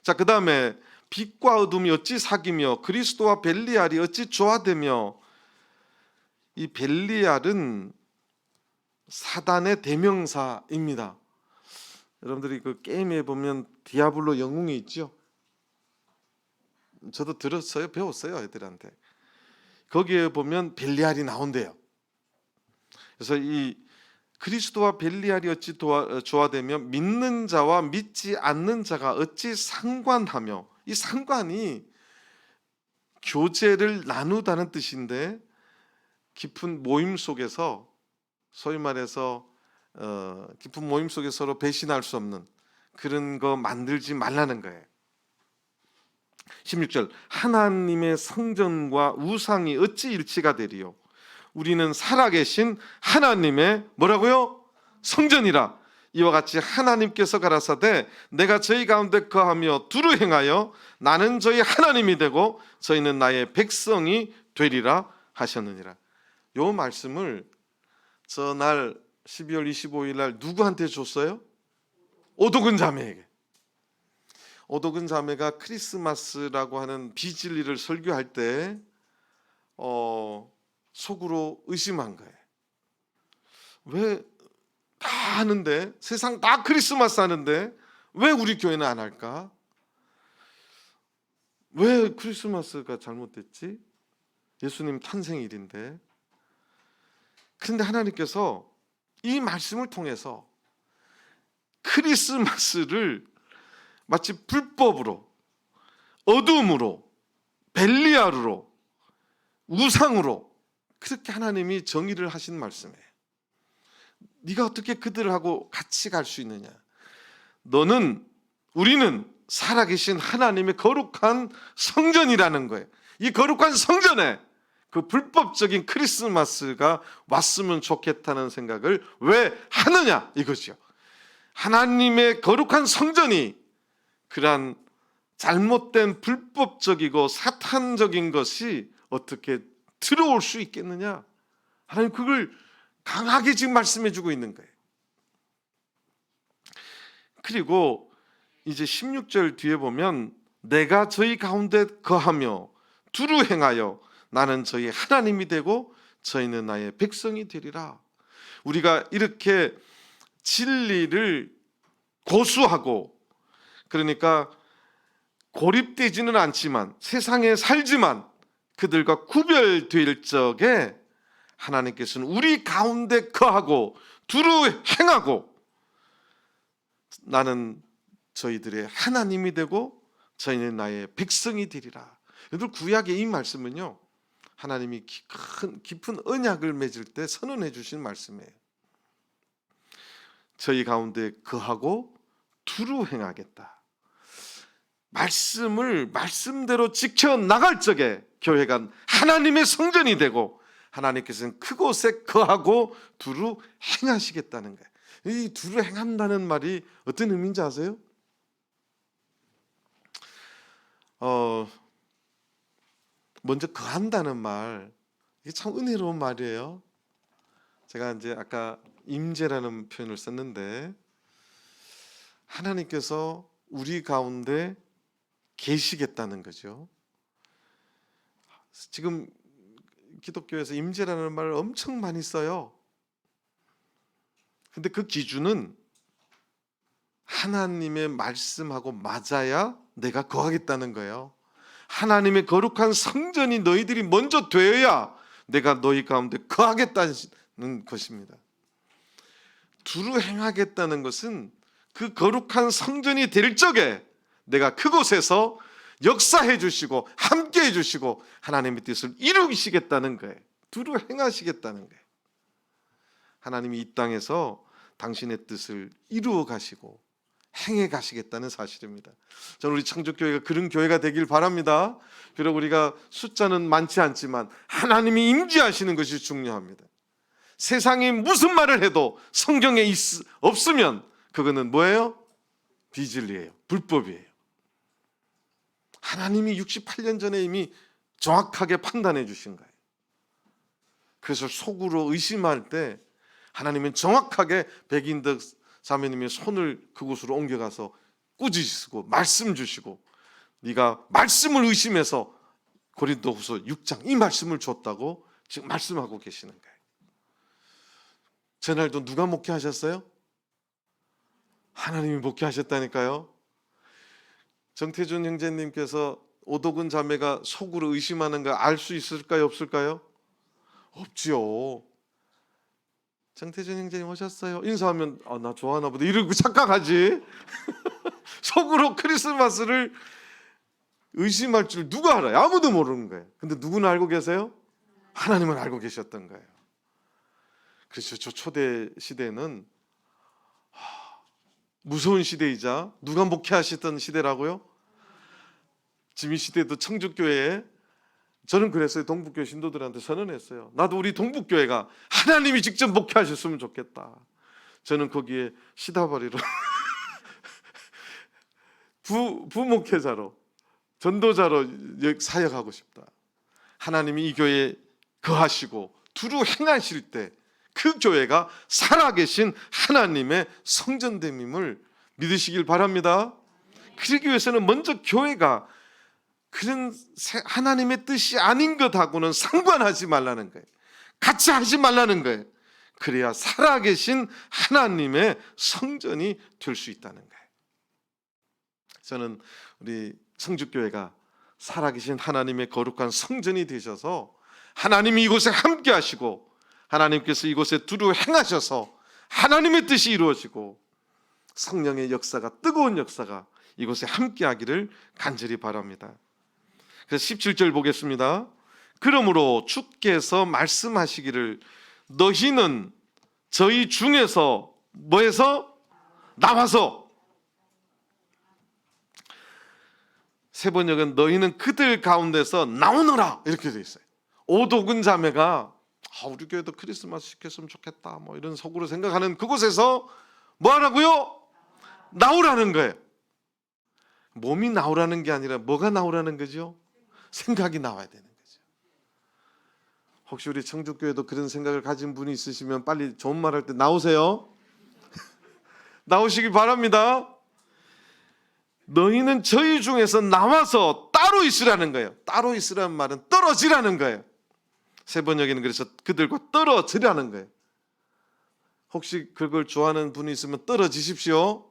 자, 그 다음에 빛과 어둠이 어찌 사귀며 그리스도와 벨리알이 어찌 조화되며. 이 벨리알은 사단의 대명사입니다. 여러분들이 그 게임에 보면 디아블로 영웅이 있죠. 저도 들었어요, 배웠어요, 애들한테. 거기에 보면 벨리알이 나온대요. 그래서 이 그리스도와 벨리알이 어찌 조화되며 믿는 자와 믿지 않는 자가 어찌 상관하며. 이 상관이 교제를 나누다는 뜻인데 깊은 모임 속에서, 소위 말해서 깊은 모임 속에 서로 배신할 수 없는 그런 거 만들지 말라는 거예요. 16절 하나님의 성전과 우상이 어찌 일치가 되리요. 우리는 살아계신 하나님의 뭐라고요? 성전이라. 이와 같이 하나님께서 가라사대 내가 저희 가운데 거하며 두루 행하여 나는 저희 하나님이 되고 저희는 나의 백성이 되리라 하셨느니라. 요 말씀을 저날 12월 25일 날 누구한테 줬어요? 오도근 자매에게. 오도근 자매가 크리스마스라고 하는 비진리를 설교할 때 속으로 의심한 거예요. 왜 다 하는데, 세상 다 크리스마스 하는데 왜 우리 교회는 안 할까? 왜 크리스마스가 잘못됐지? 예수님 탄생일인데. 그런데 하나님께서 이 말씀을 통해서 크리스마스를 마치 불법으로, 어둠으로, 벨리아르로, 우상으로 그렇게 하나님이 정의를 하신 말씀이에요. 네가 어떻게 그들하고 같이 갈 수 있느냐? 우리는 살아계신 하나님의 거룩한 성전이라는 거예요. 이 거룩한 성전에 그 불법적인 크리스마스가 왔으면 좋겠다는 생각을 왜 하느냐 이것이요. 하나님의 거룩한 성전이 그러한 잘못된 불법적이고 사탄적인 것이 어떻게 들어올 수 있겠느냐? 하나님 그걸 강하게 지금 말씀해 주고 있는 거예요. 그리고 이제 16절 뒤에 보면 내가 저희 가운데 거하며 두루 행하여 나는 저희 하나님이 되고 저희는 나의 백성이 되리라. 우리가 이렇게 진리를 고수하고, 그러니까 고립되지는 않지만 세상에 살지만 그들과 구별될 적에 하나님께서는 우리 가운데 거하고 두루 행하고 나는 저희들의 하나님이 되고 저희는 나의 백성이 되리라. 여러분 구약의 이 말씀은요, 하나님이 깊은 언약을 맺을 때 선언해 주신 말씀이에요. 저희 가운데 거하고 두루 행하겠다. 말씀을 말씀대로 지켜나갈 적에 교회가 하나님의 성전이 되고 하나님께서는 그곳에 거하고 두루 행하시겠다는 거예요. 이 두루 행한다는 말이 어떤 의미인지 아세요? 먼저 거한다는 말, 이게 참 은혜로운 말이에요. 제가 이제 아까 임재라는 표현을 썼는데 하나님께서 우리 가운데 계시겠다는 거죠. 지금 기독교에서 임재라는 말을 엄청 많이 써요. 근데 그 기준은 하나님의 말씀하고 맞아야 내가 거하겠다는 거예요. 하나님의 거룩한 성전이 너희들이 먼저 되어야 내가 너희 가운데 거하겠다는 것입니다. 두루 행하겠다는 것은 그 거룩한 성전이 될 적에 내가 그곳에서 역사해 주시고 함께 해 주시고 하나님의 뜻을 이루시겠다는 거예요. 두루 행하시겠다는 거예요. 하나님이 이 땅에서 당신의 뜻을 이루어 가시고 행해 가시겠다는 사실입니다. 저는 우리 창조교회가 그런 교회가 되길 바랍니다. 비록 우리가 숫자는 많지 않지만 하나님이 임재하시는 것이 중요합니다. 세상이 무슨 말을 해도 성경에 없으면 그거는 뭐예요? 비진리예요. 불법이에요. 하나님이 68년 전에 이미 정확하게 판단해 주신 거예요. 그래서 속으로 의심할 때 하나님은 정확하게 백인덕 사모님의 손을 그곳으로 옮겨가서 꾸짖으시고 말씀 주시고, 네가 말씀을 의심해서 고린도후서 6장 이 말씀을 줬다고 지금 말씀하고 계시는 거예요. 전날도 누가 목회하셨어요? 하나님이 목회하셨다니까요. 정태준 형제님께서 오도근 자매가 속으로 의심하는 거 알 수 있을까요? 없을까요? 없지요. 정태준 형제님 오셨어요. 인사하면 나 좋아하나 보다 이러고 착각하지. 속으로 크리스마스를 의심할 줄 누가 알아요? 아무도 모르는 거예요. 근데 누구는 알고 계세요? 하나님은 알고 계셨던 거예요. 그래서 저 초대 시대는 무서운 시대이자 누가 목회하시던 시대라고요? 지미 시대도 청주교회에 저는 그랬어요. 동북교회 신도들한테 선언했어요. 나도 우리 동북교회가 하나님이 직접 목회하셨으면 좋겠다. 저는 거기에 시다바리로 부목회자로 전도자로 사역하고 싶다. 하나님이 이 교회에 거하시고 두루 행하실 때 그 교회가 살아계신 하나님의 성전됨임을 믿으시길 바랍니다. 그러기 위해서는 먼저 교회가 그런 하나님의 뜻이 아닌 것하고는 상관하지 말라는 거예요. 같이 하지 말라는 거예요. 그래야 살아계신 하나님의 성전이 될 수 있다는 거예요. 저는 우리 성주교회가 살아계신 하나님의 거룩한 성전이 되셔서 하나님이 이곳에 함께 하시고 하나님께서 이곳에 두루 행하셔서 하나님의 뜻이 이루어지고 성령의 역사가, 뜨거운 역사가 이곳에 함께 하기를 간절히 바랍니다. 그래서 17절 보겠습니다. 그러므로 주께서 말씀하시기를 너희는 저희 중에서 뭐해서? 나와서. 세번역은 너희는 그들 가운데서 나오너라 이렇게 돼 있어요. 오도근 자매가 우리 교회도 크리스마스 시켰으면 좋겠다 뭐 이런 속으로 생각하는 그곳에서 뭐 하라고요? 나오라는 거예요. 몸이 나오라는 게 아니라 뭐가 나오라는 거죠? 생각이 나와야 되는 거죠. 혹시 우리 청주교회도 그런 생각을 가진 분이 있으시면 빨리 좋은 말 할 때 나오세요. 나오시기 바랍니다. 너희는 저희 중에서 나와서 따로 있으라는 거예요. 따로 있으라는 말은 떨어지라는 거예요. 세번역에는 그래서 그들과 떨어지라는 거예요. 혹시 그걸 좋아하는 분이 있으면 떨어지십시오.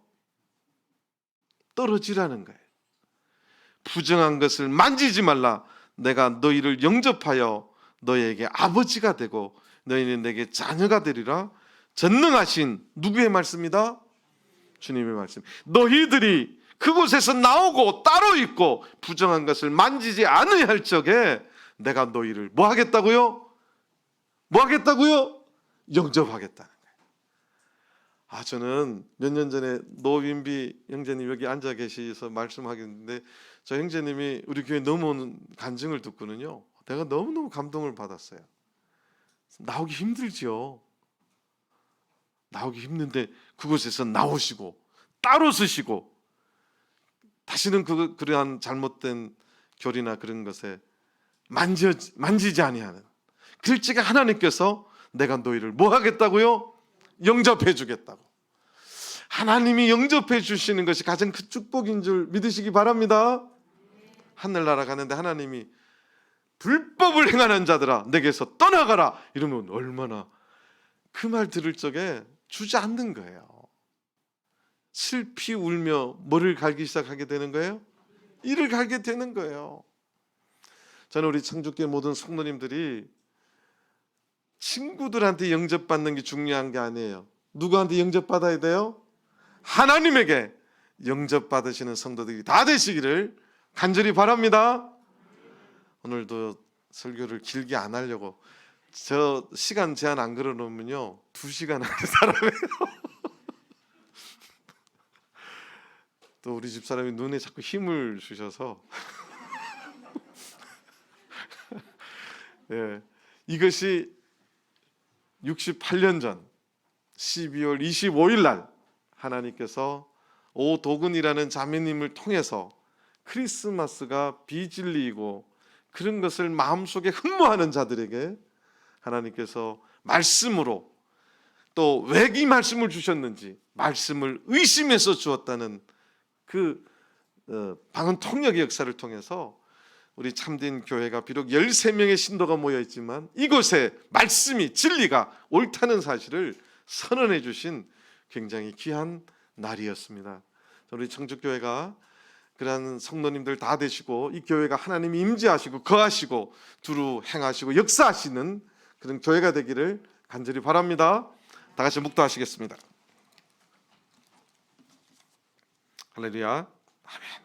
떨어지라는 거예요. 부정한 것을 만지지 말라. 내가 너희를 영접하여 너희에게 아버지가 되고 너희는 내게 자녀가 되리라. 전능하신 누구의 말씀이다? 주님의 말씀. 너희들이 그곳에서 나오고 따로 있고 부정한 것을 만지지 않으야 할 적에 내가 너희를 뭐 하겠다고요? 뭐 하겠다고요? 영접하겠다는 거예요. 저는 몇 년 전에 노윈비 형제님 여기 앉아 계셔서 말씀하겠는데 저 형제님이 우리 교회 넘어오는 간증을 듣고는요 내가 너무너무 감동을 받았어요. 나오기 힘들죠. 나오기 힘든데 그곳에서 나오시고 따로 쓰시고 다시는 그러한 잘못된 교리나 그런 것에 만지지 아니하는 그럴 적에 하나님께서 내가 너희를 뭐 하겠다고요? 영접해 주겠다고. 하나님이 영접해 주시는 것이 가장 큰 축복인 줄 믿으시기 바랍니다. 하늘나라 가는데 하나님이 불법을 행하는 자들아 내게서 떠나가라 이러면 얼마나 그 말 들을 적에 주지 않는 거예요. 슬피 울며 뭐를 갈기 시작하게 되는 거예요? 이를 갈게 되는 거예요. 저는 우리 청주교회 모든 성도님들이 친구들한테 영접받는 게 중요한 게 아니에요. 누구한테 영접받아야 돼요? 하나님에게 영접받으시는 성도들이 다 되시기를 간절히 바랍니다. 오늘도 설교를 길게 안 하려고 저 시간 제한 안 걸어놓으면요 2시간 하는 사람이에요. 또 우리 집사람이 눈에 자꾸 힘을 주셔서 예, 이것이 68년 전 12월 25일 날 하나님께서 오도근이라는 자매님을 통해서 크리스마스가 비진리이고 그런 것을 마음속에 흠모하는 자들에게 하나님께서 말씀으로 또 왜 이 말씀을 주셨는지 말씀을 의심해서 주었다는 그 방언 통역의 역사를 통해서 우리 참된 교회가 비록 13명의 신도가 모여 있지만 이곳에 말씀이 진리가 옳다는 사실을 선언해 주신 굉장히 귀한 날이었습니다. 우리 청주교회가 그러한 성도님들 다 되시고 이 교회가 하나님이 임재하시고 거하시고 두루 행하시고 역사하시는 그런 교회가 되기를 간절히 바랍니다. 다 같이 묵도하시겠습니다. 할렐루야. 아멘.